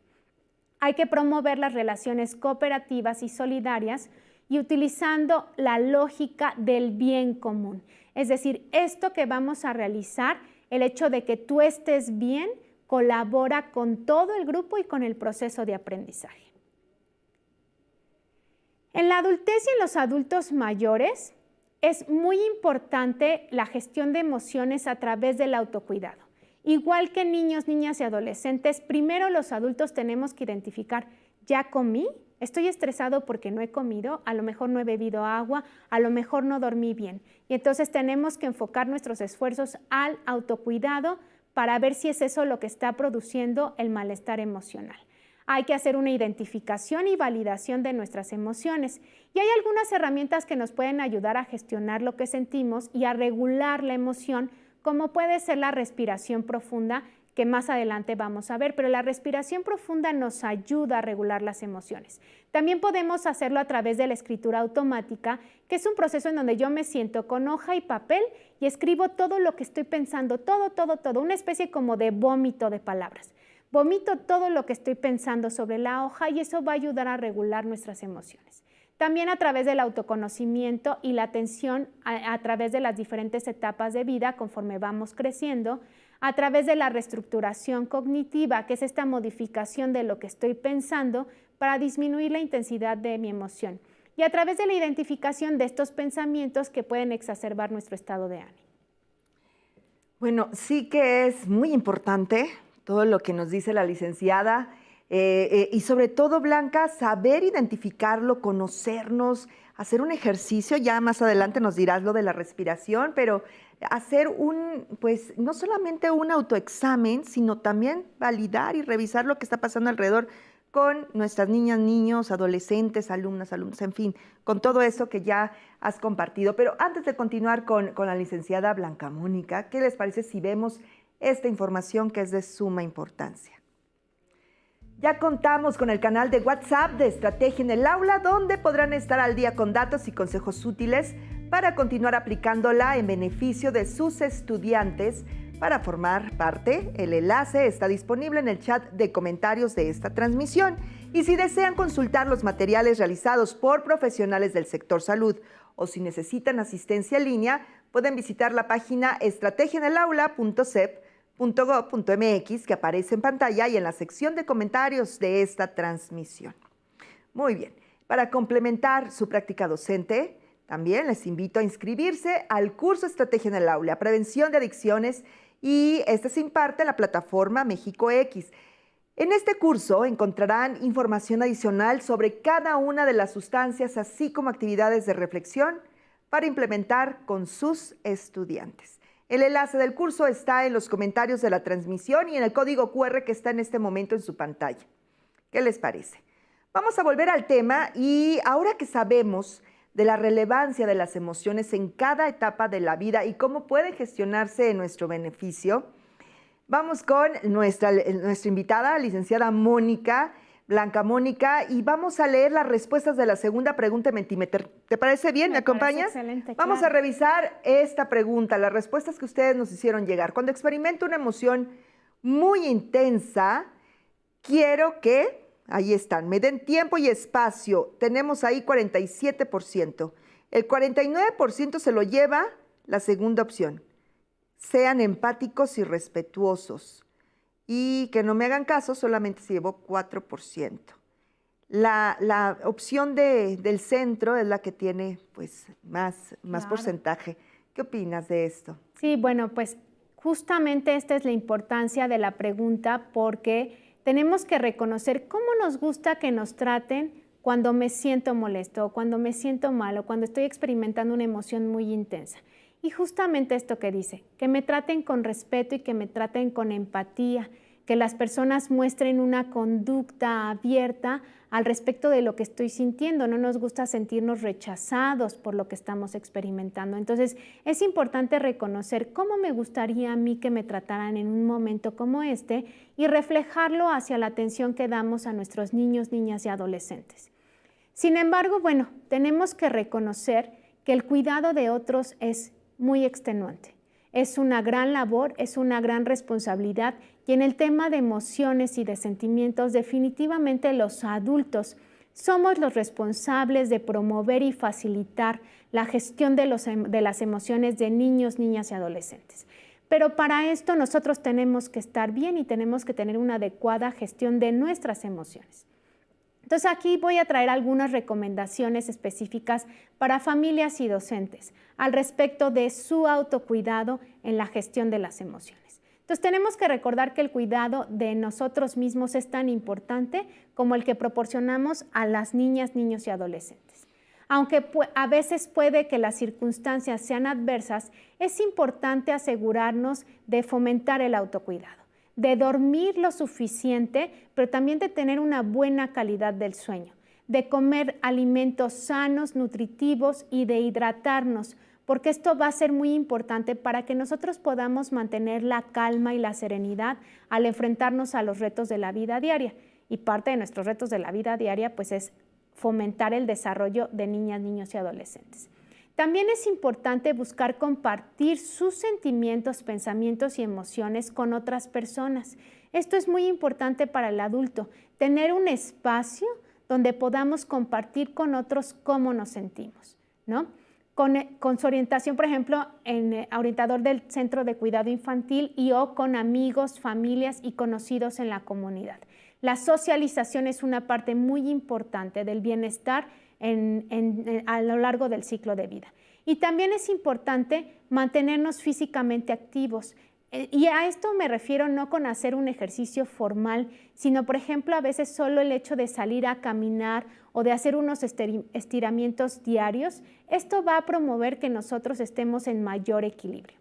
Hay que promover las relaciones cooperativas y solidarias y utilizando la lógica del bien común. Es decir, esto que vamos a realizar, el hecho de que tú estés bien, colabora con todo el grupo y con el proceso de aprendizaje. En la adultez y en los adultos mayores es muy importante la gestión de emociones a través del autocuidado. Igual que niños, niñas y adolescentes, primero los adultos tenemos que identificar, ¿ya comí? Estoy estresado porque no he comido, a lo mejor no he bebido agua, a lo mejor no dormí bien. Y entonces tenemos que enfocar nuestros esfuerzos al autocuidado para ver si es eso lo que está produciendo el malestar emocional. Hay que hacer una identificación y validación de nuestras emociones. Y hay algunas herramientas que nos pueden ayudar a gestionar lo que sentimos y a regular la emoción, como puede ser la respiración profunda, que más adelante vamos a ver, pero la respiración profunda nos ayuda a regular las emociones. También podemos hacerlo a través de la escritura automática, que es un proceso en donde yo me siento con hoja y papel y escribo todo lo que estoy pensando, todo, una especie como de vómito de palabras. Vomito todo lo que estoy pensando sobre la hoja y eso va a ayudar a regular nuestras emociones. También a través del autoconocimiento y la atención a través de las diferentes etapas de vida conforme vamos creciendo, a través de la reestructuración cognitiva, que es esta modificación de lo que estoy pensando para disminuir la intensidad de mi emoción, y a través de la identificación de estos pensamientos que pueden exacerbar nuestro estado de ánimo. Bueno, sí que es muy importante todo lo que nos dice la licenciada y sobre todo, Blanca, saber identificarlo, conocernos, hacer un ejercicio, ya más adelante nos dirás lo de la respiración, pero hacer pues no solamente un autoexamen, sino también validar y revisar lo que está pasando alrededor con nuestras niñas, niños, adolescentes, alumnas, en fin, con todo eso que ya has compartido. Pero antes de continuar con la licenciada Blanca Mónica, ¿qué les parece si vemos esta información que es de suma importancia? Ya contamos con el canal de WhatsApp de Estrategia en el Aula, donde podrán estar al día con datos y consejos útiles para continuar aplicándola en beneficio de sus estudiantes. Para formar parte, el enlace está disponible en el chat de comentarios de esta transmisión. Y si desean consultar los materiales realizados por profesionales del sector salud o si necesitan asistencia en línea, pueden visitar la página estrategiaenelaula.cep.gov.mx que aparece en pantalla y en la sección de comentarios de esta transmisión. Muy bien, para complementar su práctica docente, también les invito a inscribirse al curso Estrategia en el Aula, Prevención de Adicciones, y este se imparte en la plataforma México X. En este curso encontrarán información adicional sobre cada una de las sustancias, así como actividades de reflexión para implementar con sus estudiantes. El enlace del curso está en los comentarios de la transmisión y en el código QR que está en este momento en su pantalla. ¿Qué les parece? Vamos a volver al tema y ahora que sabemos de la relevancia de las emociones en cada etapa de la vida y cómo pueden gestionarse en nuestro beneficio, vamos con nuestra invitada, licenciada Mónica, Blanca Mónica, y vamos a leer las respuestas de la segunda pregunta en Mentimeter. ¿Te parece bien? ¿Me acompañas? Excelente, vamos a revisar esta pregunta, las respuestas que ustedes nos hicieron llegar. Cuando experimento una emoción muy intensa, quiero que... Ahí están, me den tiempo y espacio. Tenemos ahí 47%. El 49% se lo lleva la segunda opción. Sean empáticos y respetuosos. Y que no me hagan caso, solamente se llevó 4%. La opción del centro es la que tiene pues, más Claro. porcentaje. ¿Qué opinas de esto? Sí, bueno, pues justamente esta es la importancia de la pregunta porque tenemos que reconocer cómo nos gusta que nos traten cuando me siento molesto, cuando me siento mal o cuando estoy experimentando una emoción muy intensa. Y justamente esto que dice, que me traten con respeto y que me traten con empatía, que las personas muestren una conducta abierta al respecto de lo que estoy sintiendo. No nos gusta sentirnos rechazados por lo que estamos experimentando. Entonces, es importante reconocer cómo me gustaría a mí que me trataran en un momento como este y reflejarlo hacia la atención que damos a nuestros niños, niñas y adolescentes. Sin embargo, bueno, tenemos que reconocer que el cuidado de otros es muy extenuante. Es una gran labor, es una gran responsabilidad y en el tema de emociones y de sentimientos, definitivamente los adultos somos los responsables de promover y facilitar la gestión de las emociones de niños, niñas y adolescentes. Pero para esto nosotros tenemos que estar bien y tenemos que tener una adecuada gestión de nuestras emociones. Entonces aquí voy a traer algunas recomendaciones específicas para familias y docentes al respecto de su autocuidado en la gestión de las emociones. Entonces tenemos que recordar que el cuidado de nosotros mismos es tan importante como el que proporcionamos a las niñas, niños y adolescentes. Aunque a veces puede que las circunstancias sean adversas, es importante asegurarnos de fomentar el autocuidado, de dormir lo suficiente, pero también de tener una buena calidad del sueño, de comer alimentos sanos, nutritivos y de hidratarnos, porque esto va a ser muy importante para que nosotros podamos mantener la calma y la serenidad al enfrentarnos a los retos de la vida diaria. Y parte de nuestros retos de la vida diaria pues es fomentar el desarrollo de niñas, niños y adolescentes. También es importante buscar compartir sus sentimientos, pensamientos y emociones con otras personas. Esto es muy importante para el adulto, tener un espacio donde podamos compartir con otros cómo nos sentimos, ¿no? Con su orientación, por ejemplo, en orientador del Centro de Cuidado Infantil y o con amigos, familias y conocidos en la comunidad. La socialización es una parte muy importante del bienestar a lo largo del ciclo de vida. Y también es importante mantenernos físicamente activos. Y a esto me refiero no con hacer un ejercicio formal, sino, por ejemplo, a veces solo el hecho de salir a caminar o de hacer unos estiramientos diarios, esto va a promover que nosotros estemos en mayor equilibrio.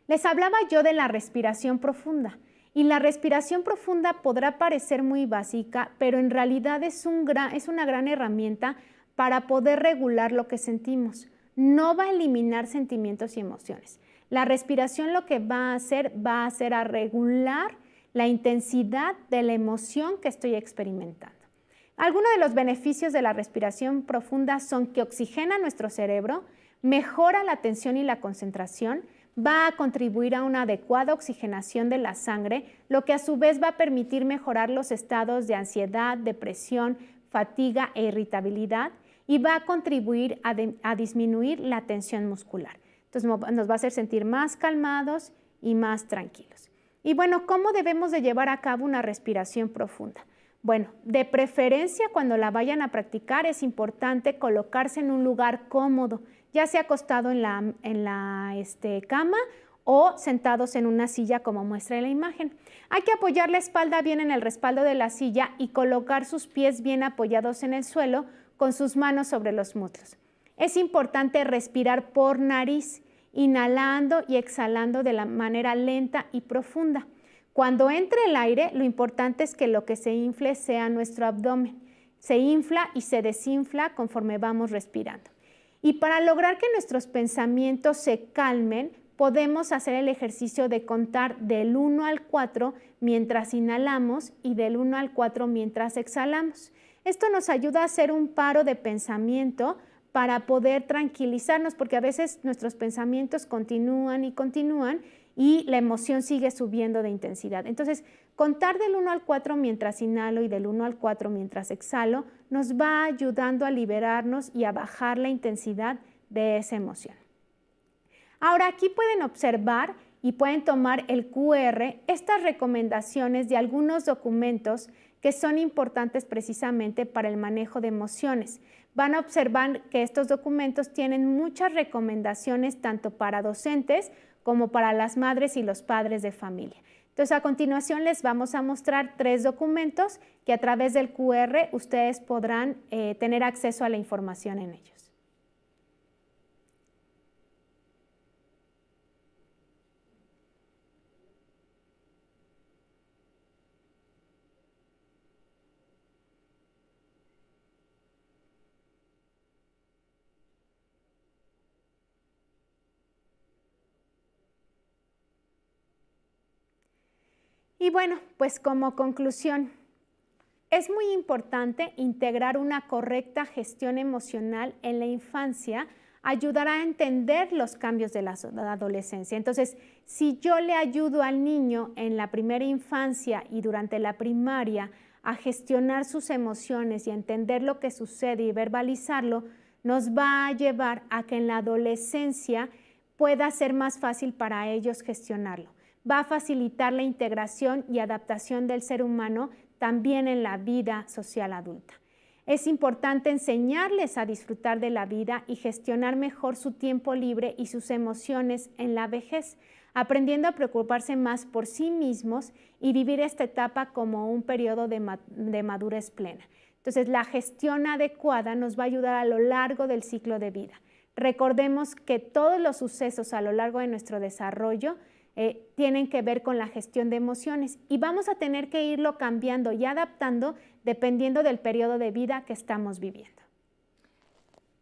Les hablaba yo de la respiración profunda. Y la respiración profunda podrá parecer muy básica, pero en realidad es una gran herramienta para poder regular lo que sentimos. No va a eliminar sentimientos y emociones. La respiración lo que va a hacer a regular la intensidad de la emoción que estoy experimentando. Algunos de los beneficios de la respiración profunda son que oxigena nuestro cerebro, mejora la atención y la concentración, va a contribuir a una adecuada oxigenación de la sangre, lo que a su vez va a permitir mejorar los estados de ansiedad, depresión, fatiga e irritabilidad y va a contribuir a disminuir la tensión muscular. Entonces nos va a hacer sentir más calmados y más tranquilos. Y bueno, ¿cómo debemos de llevar a cabo una respiración profunda? Bueno, de preferencia cuando la vayan a practicar es importante colocarse en un lugar cómodo, ya sea acostado en la cama o sentados en una silla como muestra la imagen. Hay que apoyar la espalda bien en el respaldo de la silla y colocar sus pies bien apoyados en el suelo con sus manos sobre los muslos. Es importante respirar por nariz inhalando y exhalando de la manera lenta y profunda. Cuando entre el aire, lo importante es que lo que se infle sea nuestro abdomen. Se infla y se desinfla conforme vamos respirando. Y para lograr que nuestros pensamientos se calmen, podemos hacer el ejercicio de contar del 1 al 4 mientras inhalamos y del 1 al 4 mientras exhalamos. Esto nos ayuda a hacer un paro de pensamiento para poder tranquilizarnos, porque a veces nuestros pensamientos continúan y la emoción sigue subiendo de intensidad. Entonces, contar del 1 al 4 mientras inhalo y del 1 al 4 mientras exhalo nos va ayudando a liberarnos y a bajar la intensidad de esa emoción. Ahora, aquí pueden observar y pueden tomar el QR, estas recomendaciones de algunos documentos que son importantes precisamente para el manejo de emociones. Van a observar que estos documentos tienen muchas recomendaciones tanto para docentes como para las madres y los padres de familia. Entonces, a continuación les vamos a mostrar 3 documentos que a través del QR ustedes podrán tener acceso a la información en ellos. Y bueno, pues como conclusión, es muy importante integrar una correcta gestión emocional en la infancia, ayudará a entender los cambios de la adolescencia. Entonces, si yo le ayudo al niño en la primera infancia y durante la primaria a gestionar sus emociones y a entender lo que sucede y verbalizarlo, nos va a llevar a que en la adolescencia pueda ser más fácil para ellos gestionarlo. Va a facilitar la integración y adaptación del ser humano también en la vida social adulta. Es importante enseñarles a disfrutar de la vida y gestionar mejor su tiempo libre y sus emociones en la vejez, aprendiendo a preocuparse más por sí mismos y vivir esta etapa como un periodo de madurez plena. Entonces, la gestión adecuada nos va a ayudar a lo largo del ciclo de vida. Recordemos que todos los sucesos a lo largo de nuestro desarrollo tienen que ver con la gestión de emociones y vamos a tener que irlo cambiando y adaptando dependiendo del periodo de vida que estamos viviendo.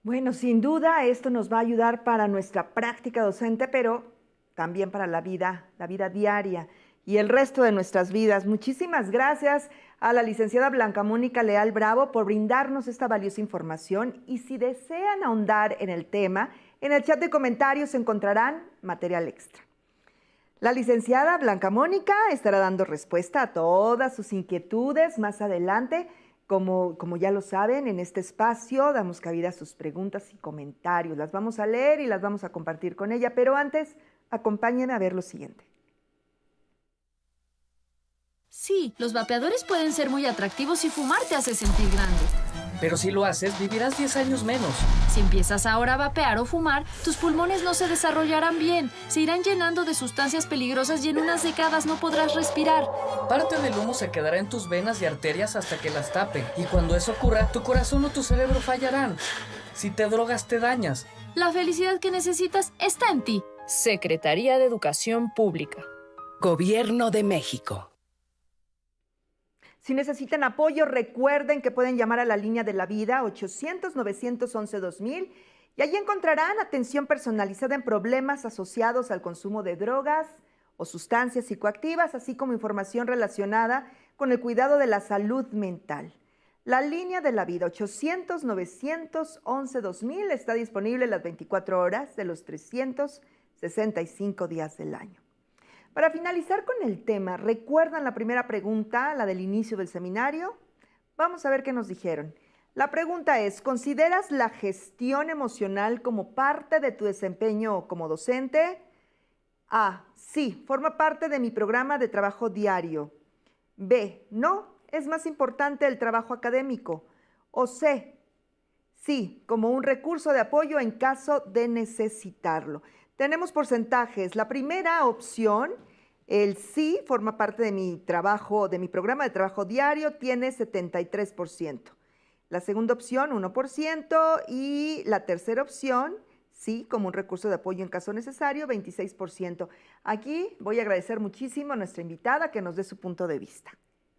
Bueno, sin duda esto nos va a ayudar para nuestra práctica docente, pero también para la vida diaria y el resto de nuestras vidas. Muchísimas gracias a la licenciada Blanca Mónica Leal Bravo por brindarnos esta valiosa información y si desean ahondar en el tema, en el chat de comentarios encontrarán material extra. La licenciada Blanca Mónica estará dando respuesta a todas sus inquietudes más adelante. Como ya lo saben, en este espacio damos cabida a sus preguntas y comentarios. Las vamos a leer y las vamos a compartir con ella, pero antes, acompáñenme a ver lo siguiente. Sí, los vapeadores pueden ser muy atractivos y fumar te hace sentir grande. Pero si lo haces, vivirás 10 años menos. Si empiezas ahora a vapear o fumar, tus pulmones no se desarrollarán bien, se irán llenando de sustancias peligrosas y en unas décadas no podrás respirar. Parte del humo se quedará en tus venas y arterias hasta que las tapen. Y cuando eso ocurra, tu corazón o tu cerebro fallarán. Si te drogas, te dañas. La felicidad que necesitas está en ti. Secretaría de Educación Pública. Gobierno de México. Si necesitan apoyo, recuerden que pueden llamar a la línea de la vida 800-911-2000 y allí encontrarán atención personalizada en problemas asociados al consumo de drogas o sustancias psicoactivas, así como información relacionada con el cuidado de la salud mental. La línea de la vida 800-911-2000 está disponible las 24 horas de los 365 días del año. Para finalizar con el tema, ¿recuerdan la primera pregunta, la del inicio del seminario? Vamos a ver qué nos dijeron. La pregunta es, ¿consideras la gestión emocional como parte de tu desempeño como docente? A, sí, forma parte de mi programa de trabajo diario. B, no, es más importante el trabajo académico. O C, sí, como un recurso de apoyo en caso de necesitarlo. Tenemos porcentajes. La primera opción, el sí, forma parte de mi trabajo, de mi programa de trabajo diario, tiene 73%. La segunda opción, 1%, y la tercera opción, sí, como un recurso de apoyo en caso necesario, 26%. Aquí voy a agradecer muchísimo a nuestra invitada que nos dé su punto de vista.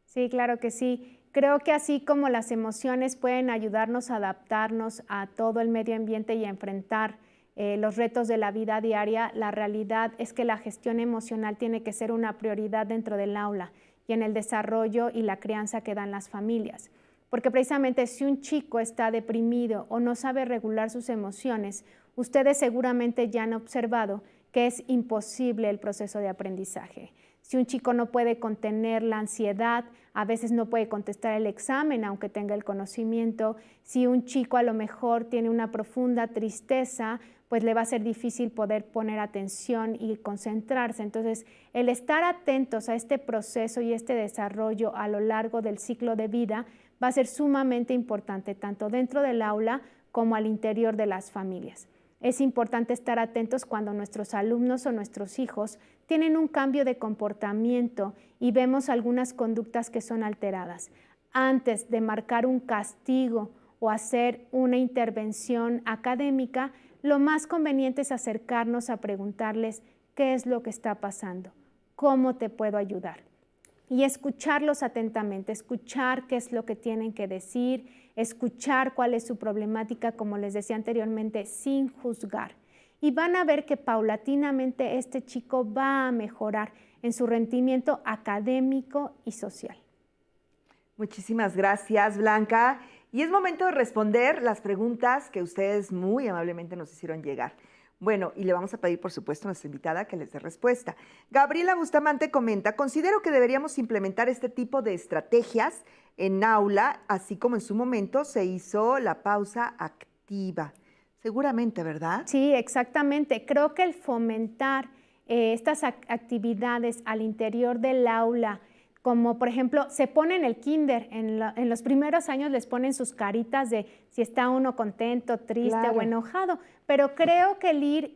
Sí, claro que sí. Creo que así como las emociones pueden ayudarnos a adaptarnos a todo el medio ambiente y a enfrentar los retos de la vida diaria, la realidad es que la gestión emocional tiene que ser una prioridad dentro del aula y en el desarrollo y la crianza que dan las familias. Porque precisamente si un chico está deprimido o no sabe regular sus emociones, ustedes seguramente ya han observado que es imposible el proceso de aprendizaje. Si un chico no puede contener la ansiedad, a veces no puede contestar el examen aunque tenga el conocimiento. Si un chico a lo mejor tiene una profunda tristeza, pues le va a ser difícil poder poner atención y concentrarse. Entonces, el estar atentos a este proceso y este desarrollo a lo largo del ciclo de vida va a ser sumamente importante, tanto dentro del aula como al interior de las familias. Es importante estar atentos cuando nuestros alumnos o nuestros hijos tienen un cambio de comportamiento y vemos algunas conductas que son alteradas. Antes de marcar un castigo o hacer una intervención académica, lo más conveniente es acercarnos a preguntarles qué es lo que está pasando, cómo te puedo ayudar. Y escucharlos atentamente, escuchar qué es lo que tienen que decir, escuchar cuál es su problemática, como les decía anteriormente, sin juzgar. Y van a ver que paulatinamente este chico va a mejorar en su rendimiento académico y social. Muchísimas gracias, Blanca. Y es momento de responder las preguntas que ustedes muy amablemente nos hicieron llegar. Bueno, y le vamos a pedir, por supuesto, a nuestra invitada que les dé respuesta. Gabriela Bustamante comenta, considero que deberíamos implementar este tipo de estrategias en aula, así como en su momento se hizo la pausa activa. Seguramente, ¿verdad? Sí, exactamente. Creo que el fomentar estas actividades al interior del aula, como por ejemplo, se pone en el kinder, en los primeros años les ponen sus caritas de si está uno contento, triste o enojado, pero creo que el ir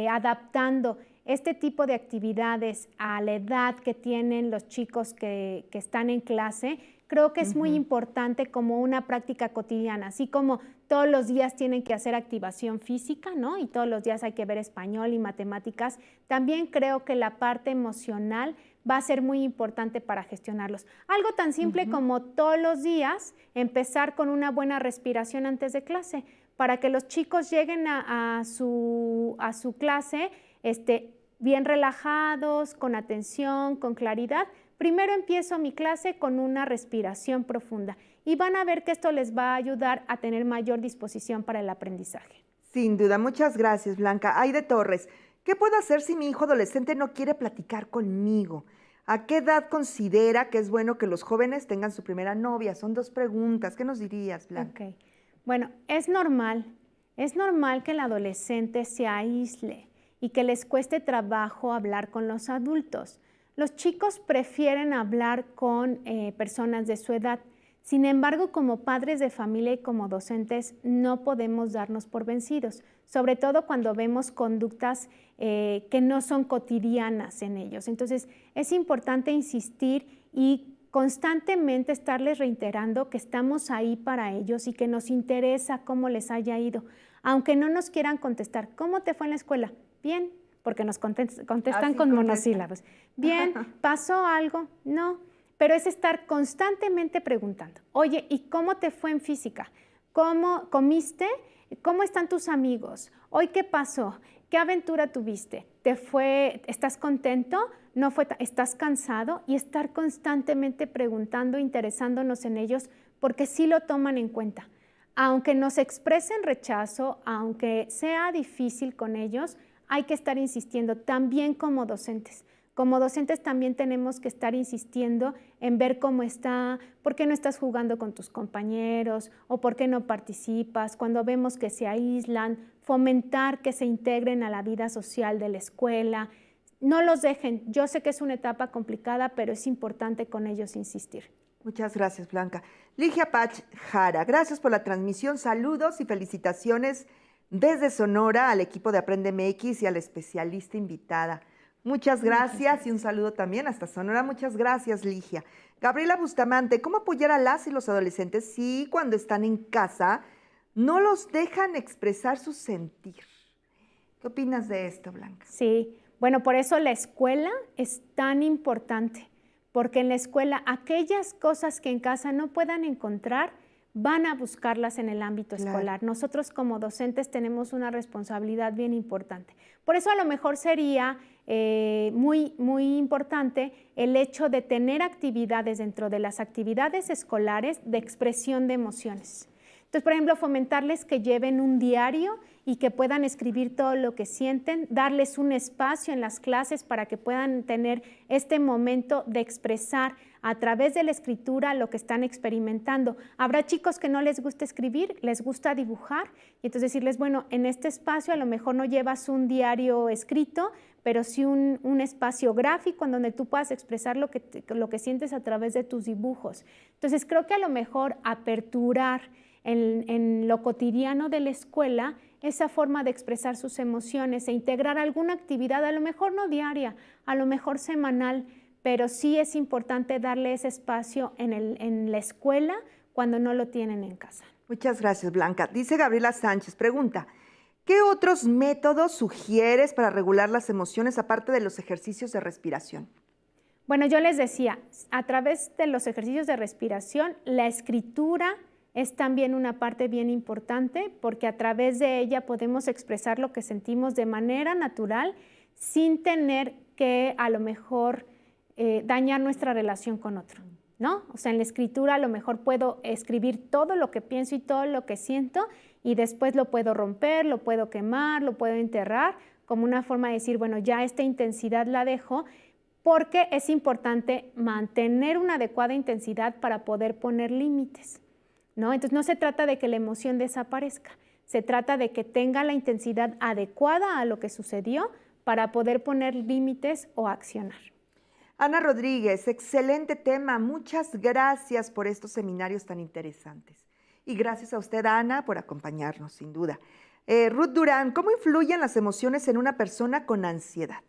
adaptando este tipo de actividades a la edad que tienen los chicos que están en clase, creo que es muy importante como una práctica cotidiana, así como todos los días tienen que hacer activación física, ¿no? Y todos los días hay que ver español y matemáticas, también creo que la parte emocional va a ser muy importante para gestionarlos. Algo tan simple como todos los días empezar con una buena respiración antes de clase, para que los chicos lleguen a su clase bien relajados, con atención, con claridad. Primero empiezo mi clase con una respiración profunda y van a ver que esto les va a ayudar a tener mayor disposición para el aprendizaje. Sin duda, muchas gracias, Blanca. Aide Torres, ¿qué puedo hacer si mi hijo adolescente no quiere platicar conmigo? ¿A qué edad considera que es bueno que los jóvenes tengan su primera novia? Son dos preguntas. ¿Qué nos dirías, Blanca? Okay. Bueno, es normal que el adolescente se aísle y que les cueste trabajo hablar con los adultos. Los chicos prefieren hablar con personas de su edad. Sin embargo, como padres de familia y como docentes, no podemos darnos por vencidos, sobre todo cuando vemos conductas que no son cotidianas en ellos. Entonces, es importante insistir y constantemente estarles reiterando que estamos ahí para ellos y que nos interesa cómo les haya ido. Aunque no nos quieran contestar, ¿cómo te fue en la escuela? Bien, porque nos contestan con monosílabos. Bien, ¿pasó algo? No. Pero es estar constantemente preguntando, oye, ¿y cómo te fue en física? ¿Cómo comiste? ¿Cómo están tus amigos? ¿Hoy qué pasó? ¿Qué aventura tuviste? ¿Estás contento? ¿No fue? ¿Estás cansado? Y estar constantemente preguntando, interesándonos en ellos, porque sí lo toman en cuenta. Aunque nos expresen rechazo, aunque sea difícil con ellos, hay que estar insistiendo también como docentes. Como docentes también tenemos que estar insistiendo en ver cómo está, por qué no estás jugando con tus compañeros o por qué no participas, cuando vemos que se aíslan, fomentar que se integren a la vida social de la escuela. No los dejen, yo sé que es una etapa complicada, pero es importante con ellos insistir. Muchas gracias, Blanca. Ligia Pach Jara, gracias por la transmisión, saludos y felicitaciones desde Sonora al equipo de Aprende MX y a la especialista invitada. Muchas gracias y un saludo también hasta Sonora. Muchas gracias, Ligia. Gabriela Bustamante, ¿cómo apoyar a las y los adolescentes si cuando están en casa no los dejan expresar su sentir? ¿Qué opinas de esto, Blanca? Sí, bueno, por eso la escuela es tan importante, porque en la escuela aquellas cosas que en casa no puedan encontrar, van a buscarlas en el ámbito escolar. Nosotros como docentes tenemos una responsabilidad bien importante. Por eso a lo mejor sería muy importante el hecho de tener actividades dentro de las actividades escolares de expresión de emociones. Entonces, por ejemplo, fomentarles que lleven un diario y que puedan escribir todo lo que sienten, darles un espacio en las clases para que puedan tener este momento de expresar a través de la escritura lo que están experimentando. Habrá chicos que no les gusta escribir, les gusta dibujar, y entonces decirles, bueno, en este espacio a lo mejor no llevas un diario escrito, pero sí un espacio gráfico en donde tú puedas expresar lo que sientes a través de tus dibujos. Entonces, creo que a lo mejor aperturar en lo cotidiano de la escuela esa forma de expresar sus emociones e integrar alguna actividad, a lo mejor no diaria, a lo mejor semanal, pero sí es importante darle ese espacio en la escuela cuando no lo tienen en casa. Muchas gracias, Blanca. Dice Gabriela Sánchez, pregunta, ¿qué otros métodos sugieres para regular las emociones aparte de los ejercicios de respiración? Bueno, yo les decía, a través de los ejercicios de respiración, la escritura es también una parte bien importante porque a través de ella podemos expresar lo que sentimos de manera natural sin tener que a lo mejor dañar nuestra relación con otro, ¿no? O sea, en la escritura a lo mejor puedo escribir todo lo que pienso y todo lo que siento y después lo puedo romper, lo puedo quemar, lo puedo enterrar, como una forma de decir, bueno, ya esta intensidad la dejo, porque es importante mantener una adecuada intensidad para poder poner límites, ¿no? Entonces no se trata de que la emoción desaparezca, se trata de que tenga la intensidad adecuada a lo que sucedió para poder poner límites o accionar. Ana Rodríguez, excelente tema. Muchas gracias por estos seminarios tan interesantes. Y gracias a usted, Ana, por acompañarnos, sin duda. Ruth Durán, ¿cómo influyen las emociones en una persona con ansiedad?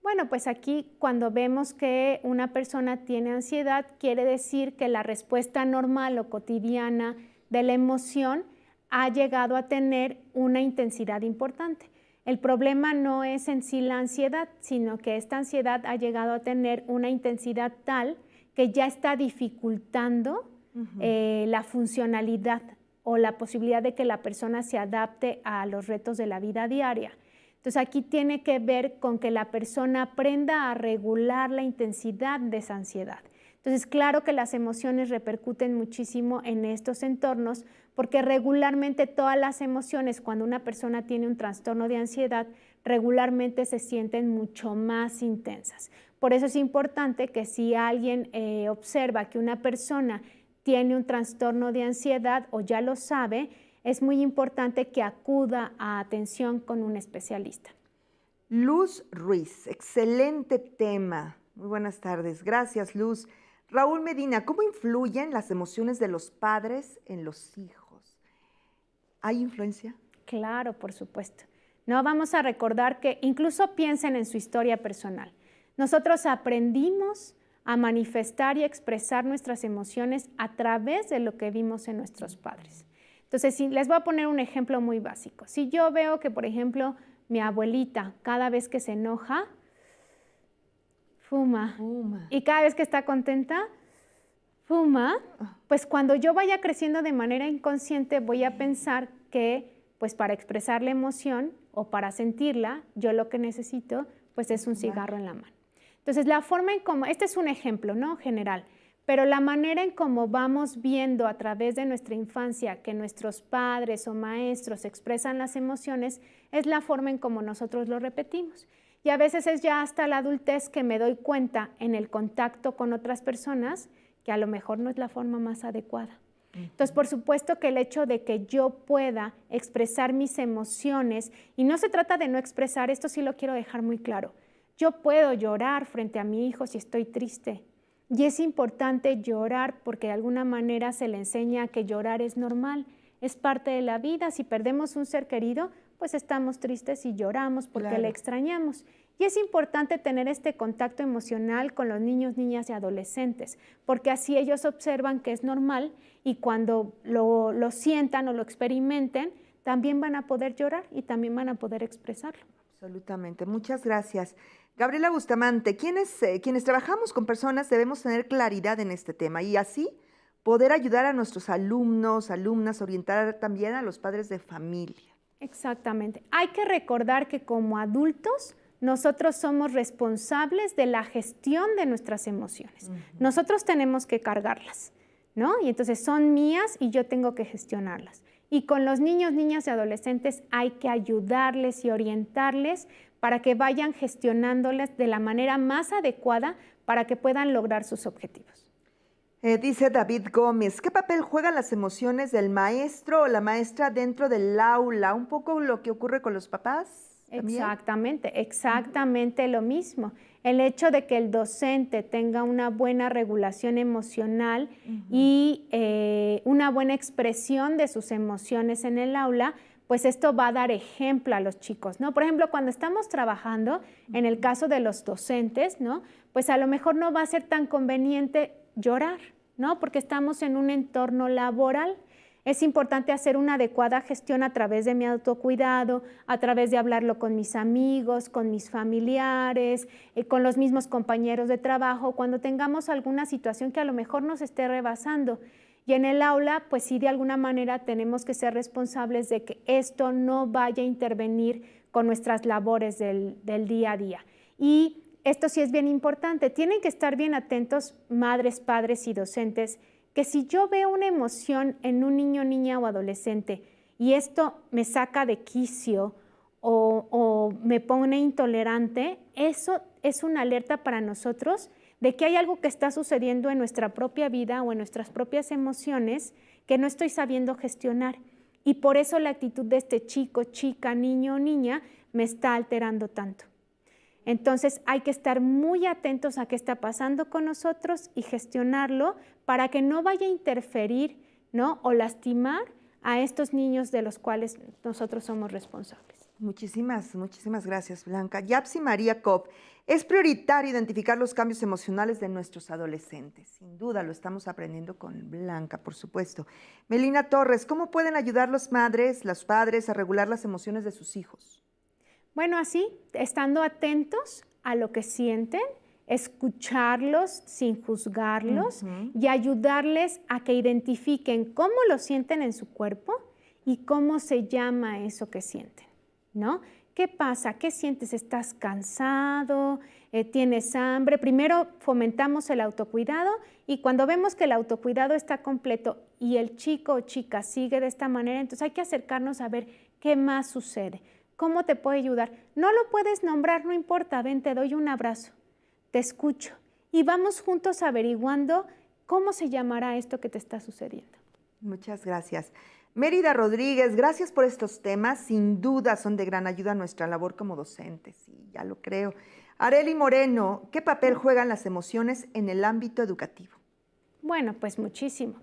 Bueno, pues aquí cuando vemos que una persona tiene ansiedad, quiere decir que la respuesta normal o cotidiana de la emoción ha llegado a tener una intensidad importante. El problema no es en sí la ansiedad, sino que esta ansiedad ha llegado a tener una intensidad tal que ya está dificultando la funcionalidad o la posibilidad de que la persona se adapte a los retos de la vida diaria. Entonces aquí tiene que ver con que la persona aprenda a regular la intensidad de esa ansiedad. Entonces, claro que las emociones repercuten muchísimo en estos entornos porque regularmente todas las emociones, cuando una persona tiene un trastorno de ansiedad, regularmente se sienten mucho más intensas. Por eso es importante que si alguien observa que una persona tiene un trastorno de ansiedad o ya lo sabe, es muy importante que acuda a atención con un especialista. Luz Ruiz, excelente tema. Muy buenas tardes. Gracias, Luz. Raúl Medina, ¿cómo influyen las emociones de los padres en los hijos? ¿Hay influencia? Claro, por supuesto. No vamos a recordar que incluso piensen en su historia personal. Nosotros aprendimos a manifestar y expresar nuestras emociones a través de lo que vimos en nuestros padres. Entonces, les voy a poner un ejemplo muy básico. Si yo veo que, por ejemplo, mi abuelita cada vez que se enoja, fuma. Y cada vez que está contenta, fuma, pues cuando yo vaya creciendo de manera inconsciente voy a pensar que pues para expresar la emoción o para sentirla, yo lo que necesito pues es un cigarro en la mano. Entonces la forma en cómo, este es un ejemplo, ¿no? General, pero la manera en cómo vamos viendo a través de nuestra infancia que nuestros padres o maestros expresan las emociones es la forma en cómo nosotros lo repetimos. Y a veces es ya hasta la adultez que me doy cuenta en el contacto con otras personas que a lo mejor no es la forma más adecuada. Entonces, por supuesto que el hecho de que yo pueda expresar mis emociones, y no se trata de no expresar, esto sí lo quiero dejar muy claro, yo puedo llorar frente a mi hijo si estoy triste. Y es importante llorar porque de alguna manera se le enseña que llorar es normal, es parte de la vida. Si perdemos un ser querido, pues estamos tristes y lloramos porque le extrañamos. Y es importante tener este contacto emocional con los niños, niñas y adolescentes, porque así ellos observan que es normal y cuando lo sientan o lo experimenten, también van a poder llorar y también van a poder expresarlo. Absolutamente. Muchas gracias. Gabriela Bustamante, quienes trabajamos con personas debemos tener claridad en este tema y así poder ayudar a nuestros alumnos, alumnas, orientar también a los padres de familia. Exactamente. Hay que recordar que como adultos nosotros somos responsables de la gestión de nuestras emociones. Nosotros tenemos que cargarlas, ¿no? Y entonces son mías y yo tengo que gestionarlas. Y con los niños, niñas y adolescentes hay que ayudarles y orientarles para que vayan gestionándolas de la manera más adecuada para que puedan lograr sus objetivos. Dice David Gómez, ¿qué papel juegan las emociones del maestro o la maestra dentro del aula? Un poco lo que ocurre con los papás. ¿También? Exactamente lo mismo. El hecho de que el docente tenga una buena regulación emocional y una buena expresión de sus emociones en el aula, pues esto va a dar ejemplo a los chicos, ¿no? Por ejemplo, cuando estamos trabajando, en el caso de los docentes, ¿no? Pues a lo mejor no va a ser tan conveniente llorar, ¿no? Porque estamos en un entorno laboral. Es importante hacer una adecuada gestión a través de mi autocuidado, a través de hablarlo con mis amigos, con mis familiares, con los mismos compañeros de trabajo, cuando tengamos alguna situación que a lo mejor nos esté rebasando. Y en el aula, pues sí, de alguna manera tenemos que ser responsables de que esto no vaya a intervenir con nuestras labores del día a día. Y esto sí es bien importante. Tienen que estar bien atentos madres, padres y docentes, que si yo veo una emoción en un niño, niña o adolescente y esto me saca de quicio o me pone intolerante, eso es una alerta para nosotros de que hay algo que está sucediendo en nuestra propia vida o en nuestras propias emociones que no estoy sabiendo gestionar. Y por eso la actitud de este chico, chica, niño o niña me está alterando tanto. Entonces hay que estar muy atentos a qué está pasando con nosotros y gestionarlo para que no vaya a interferir, ¿no? O lastimar a estos niños de los cuales nosotros somos responsables. Muchísimas gracias, Blanca. Yapsi María Cop, es prioritario identificar los cambios emocionales de nuestros adolescentes. Sin duda, lo estamos aprendiendo con Blanca, por supuesto. Melina Torres, ¿cómo pueden ayudar los padres a regular las emociones de sus hijos? Bueno, así, estando atentos a lo que sienten, escucharlos sin juzgarlos y ayudarles a que identifiquen cómo lo sienten en su cuerpo y cómo se llama eso que sienten, ¿no? ¿Qué pasa? ¿Qué sientes? ¿Estás cansado? ¿Tienes hambre? Primero fomentamos el autocuidado y cuando vemos que el autocuidado está completo y el chico o chica sigue de esta manera, entonces hay que acercarnos a ver qué más sucede. ¿Cómo te puedo ayudar? No lo puedes nombrar, no importa, ven, te doy un abrazo, te escucho y vamos juntos averiguando cómo se llamará esto que te está sucediendo. Muchas gracias. Mérida Rodríguez, gracias por estos temas, sin duda son de gran ayuda a nuestra labor como docentes, sí, ya lo creo. Areli Moreno, ¿qué papel juegan las emociones en el ámbito educativo? Bueno, pues muchísimo.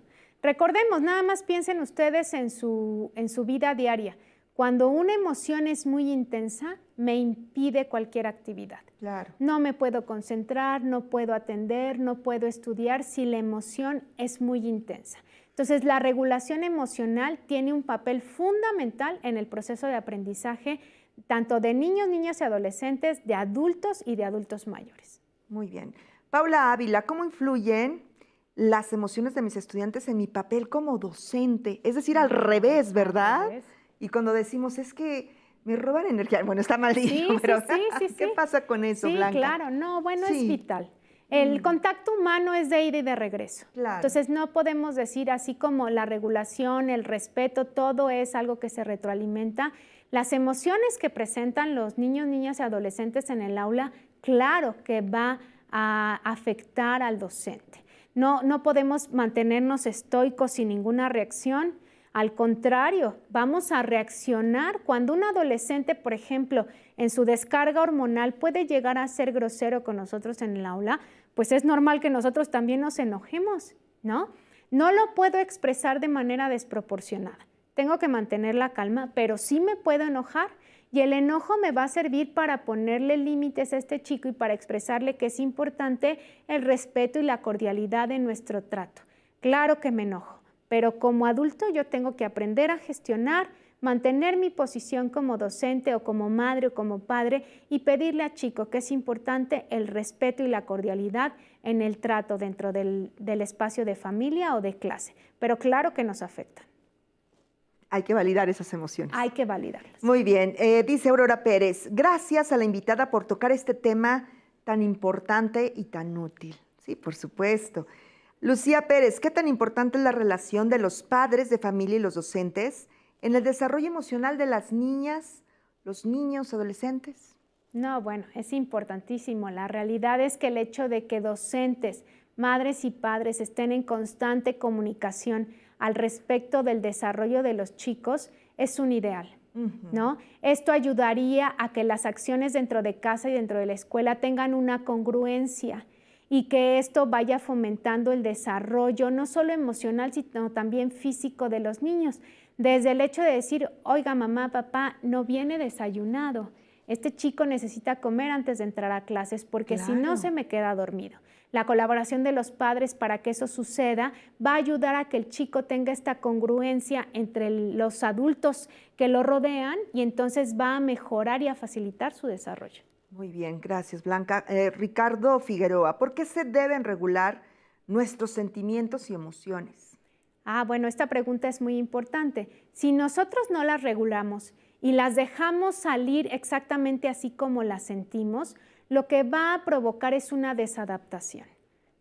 Recordemos, nada más piensen ustedes en su vida diaria. Cuando una emoción es muy intensa, me impide cualquier actividad. Claro. No me puedo concentrar, no puedo atender, no puedo estudiar si la emoción es muy intensa. Entonces, la regulación emocional tiene un papel fundamental en el proceso de aprendizaje, tanto de niños, niñas y adolescentes, de adultos y de adultos mayores. Muy bien. Paula Ávila, ¿cómo influyen las emociones de mis estudiantes en mi papel como docente? Es decir, al revés, ¿verdad? Al revés. Y cuando decimos, es que me roban energía, bueno, está mal dicho, pero sí. ¿qué pasa con eso, Blanca? Sí, claro, no, bueno, es vital. El contacto humano es de ida y de regreso. Claro. Entonces, no podemos decir así como la regulación, el respeto, todo es algo que se retroalimenta. Las emociones que presentan los niños, niñas y adolescentes en el aula, claro que va a afectar al docente. No podemos mantenernos estoicos sin ninguna reacción. Al contrario, vamos a reaccionar cuando un adolescente, por ejemplo, en su descarga hormonal puede llegar a ser grosero con nosotros en el aula, pues es normal que nosotros también nos enojemos, ¿no? No lo puedo expresar de manera desproporcionada. Tengo que mantener la calma, pero sí me puedo enojar y el enojo me va a servir para ponerle límites a este chico y para expresarle que es importante el respeto y la cordialidad en nuestro trato. Claro que me enojo. Pero como adulto yo tengo que aprender a gestionar, mantener mi posición como docente o como madre o como padre y pedirle al chico que es importante el respeto y la cordialidad en el trato dentro del espacio de familia o de clase. Pero claro que nos afectan. Hay que validar esas emociones. Hay que validarlas. Muy bien. Dice Aurora Pérez, gracias a la invitada por tocar este tema tan importante y tan útil. Sí, por supuesto. Lucía Pérez, ¿qué tan importante es la relación de los padres de familia y los docentes en el desarrollo emocional de las niñas, los niños, adolescentes? No, bueno, es importantísimo. La realidad es que el hecho de que docentes, madres y padres estén en constante comunicación al respecto del desarrollo de los chicos es un ideal, ¿no? Esto ayudaría a que las acciones dentro de casa y dentro de la escuela tengan una congruencia y que esto vaya fomentando el desarrollo no solo emocional, sino también físico de los niños. Desde el hecho de decir, oiga, mamá, papá, no viene desayunado. Este chico necesita comer antes de entrar a clases porque si no se me queda dormido. La colaboración de los padres para que eso suceda va a ayudar a que el chico tenga esta congruencia entre los adultos que lo rodean y entonces va a mejorar y a facilitar su desarrollo. Muy bien, gracias, Blanca. Ricardo Figueroa, ¿por qué se deben regular nuestros sentimientos y emociones? Bueno, esta pregunta es muy importante. Si nosotros no las regulamos y las dejamos salir exactamente así como las sentimos, lo que va a provocar es una desadaptación,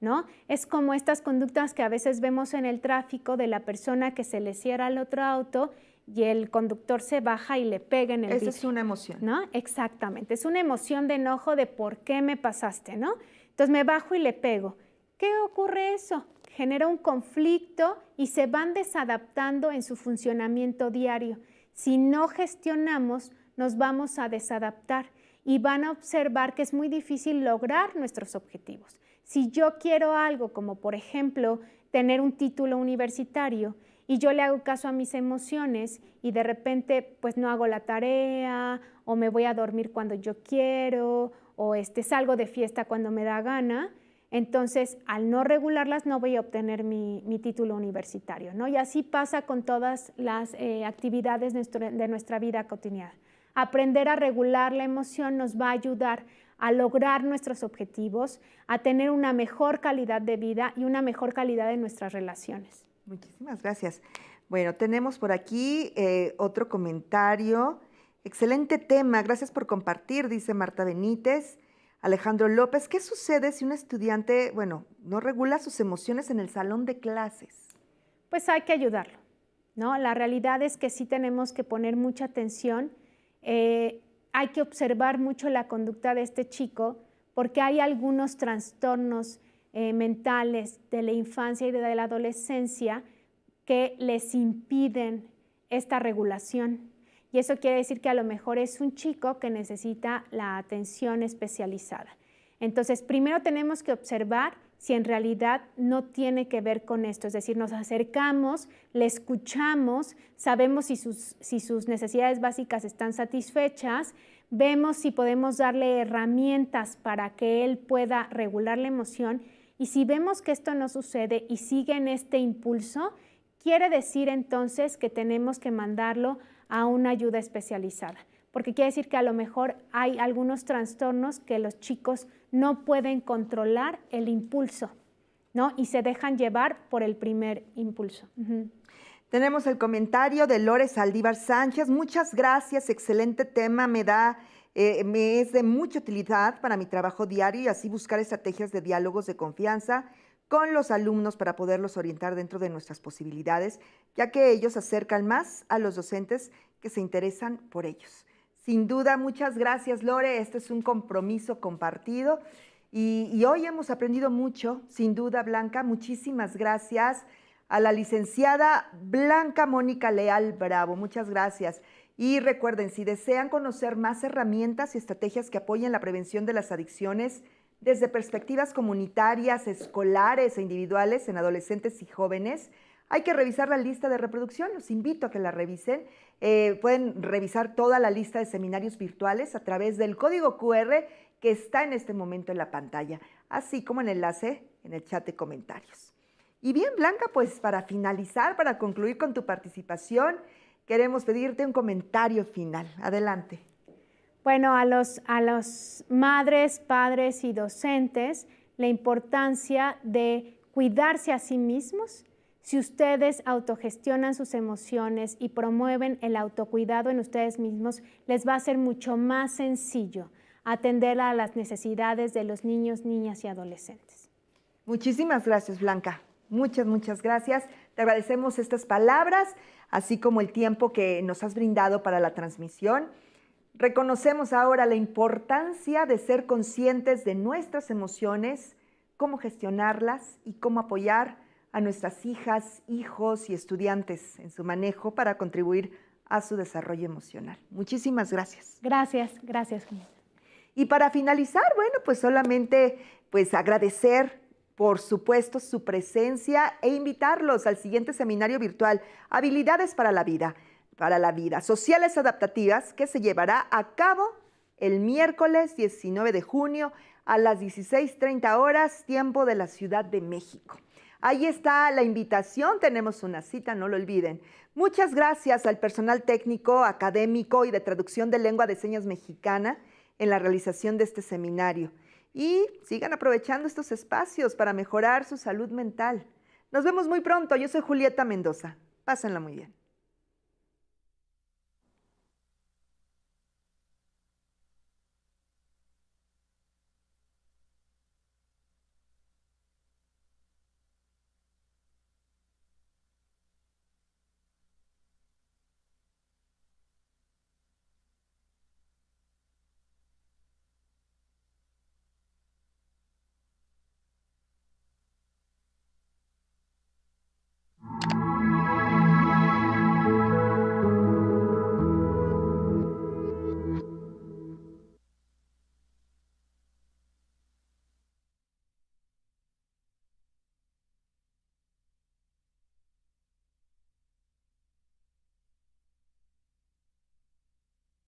¿no? Es como estas conductas que a veces vemos en el tráfico de la persona que se le cierra al otro auto y el conductor se baja y le pega en el vidrio. Esa es una emoción. ¿No? Exactamente, es una emoción de enojo de por qué me pasaste, ¿no? Entonces me bajo y le pego. ¿Qué ocurre eso? Genera un conflicto y se van desadaptando en su funcionamiento diario. Si no gestionamos, nos vamos a desadaptar y van a observar que es muy difícil lograr nuestros objetivos. Si yo quiero algo como, por ejemplo, tener un título universitario y yo le hago caso a mis emociones y de repente pues no hago la tarea o me voy a dormir cuando yo quiero o salgo de fiesta cuando me da gana, entonces al no regularlas no voy a obtener mi título universitario, ¿no? Y así pasa con todas las actividades de nuestra vida cotidiana. Aprender a regular la emoción nos va a ayudar a lograr nuestros objetivos, a tener una mejor calidad de vida y una mejor calidad de nuestras relaciones. Muchísimas gracias. Bueno, tenemos por aquí otro comentario. Excelente tema, gracias por compartir, dice Marta Benítez. Alejandro López, ¿qué sucede si un estudiante, no regula sus emociones en el salón de clases? Pues hay que ayudarlo, ¿no? La realidad es que sí tenemos que poner mucha atención. Hay que observar mucho la conducta de este chico porque hay algunos trastornos mentales de la infancia y de la adolescencia que les impiden esta regulación. Y eso quiere decir que a lo mejor es un chico que necesita la atención especializada. Entonces, primero tenemos que observar si en realidad no tiene que ver con esto. Es decir, nos acercamos, le escuchamos, sabemos si sus necesidades básicas están satisfechas, vemos si podemos darle herramientas para que él pueda regular la emoción. Y si vemos que esto no sucede y sigue en este impulso, quiere decir entonces que tenemos que mandarlo a una ayuda especializada, porque quiere decir que a lo mejor hay algunos trastornos que los chicos no pueden controlar el impulso, ¿no? Y se dejan llevar por el primer impulso. Tenemos el comentario de Lore Saldívar Sánchez. Muchas gracias, excelente tema, me es de mucha utilidad para mi trabajo diario y así buscar estrategias de diálogos de confianza con los alumnos para poderlos orientar dentro de nuestras posibilidades, ya que ellos acercan más a los docentes que se interesan por ellos. Sin duda, muchas gracias, Lore. Este es un compromiso compartido y hoy hemos aprendido mucho, sin duda, Blanca. Muchísimas gracias a la licenciada Blanca Mónica Leal Bravo. Muchas gracias. Y recuerden, si desean conocer más herramientas y estrategias que apoyen la prevención de las adicciones, desde perspectivas comunitarias, escolares e individuales en adolescentes y jóvenes, hay que revisar la lista de reproducción. Los invito a que la revisen. Pueden revisar toda la lista de seminarios virtuales a través del código QR que está en este momento en la pantalla, así como el enlace en el chat de comentarios. Y bien, Blanca, pues para finalizar, para concluir con tu participación, queremos pedirte un comentario final. Adelante. Bueno, a los madres, padres y docentes, la importancia de cuidarse a sí mismos. Si ustedes autogestionan sus emociones y promueven el autocuidado en ustedes mismos, les va a ser mucho más sencillo atender a las necesidades de los niños, niñas y adolescentes. Muchísimas gracias, Blanca. Muchas gracias. Te agradecemos estas palabras, así como el tiempo que nos has brindado para la transmisión. Reconocemos ahora la importancia de ser conscientes de nuestras emociones, cómo gestionarlas y cómo apoyar a nuestras hijas, hijos y estudiantes en su manejo para contribuir a su desarrollo emocional. Muchísimas gracias. Gracias. Y para finalizar, bueno, pues solamente agradecer, por supuesto, su presencia e invitarlos al siguiente seminario virtual, Habilidades para la Vida, Sociales Adaptativas, que se llevará a cabo el miércoles 19 de junio a las 16:30 horas, tiempo de la Ciudad de México. Ahí está la invitación, tenemos una cita, no lo olviden. Muchas gracias al personal técnico, académico y de traducción de lengua de señas mexicana en la realización de este seminario. Y sigan aprovechando estos espacios para mejorar su salud mental. Nos vemos muy pronto, yo soy Julieta Mendoza. Pásenla muy bien.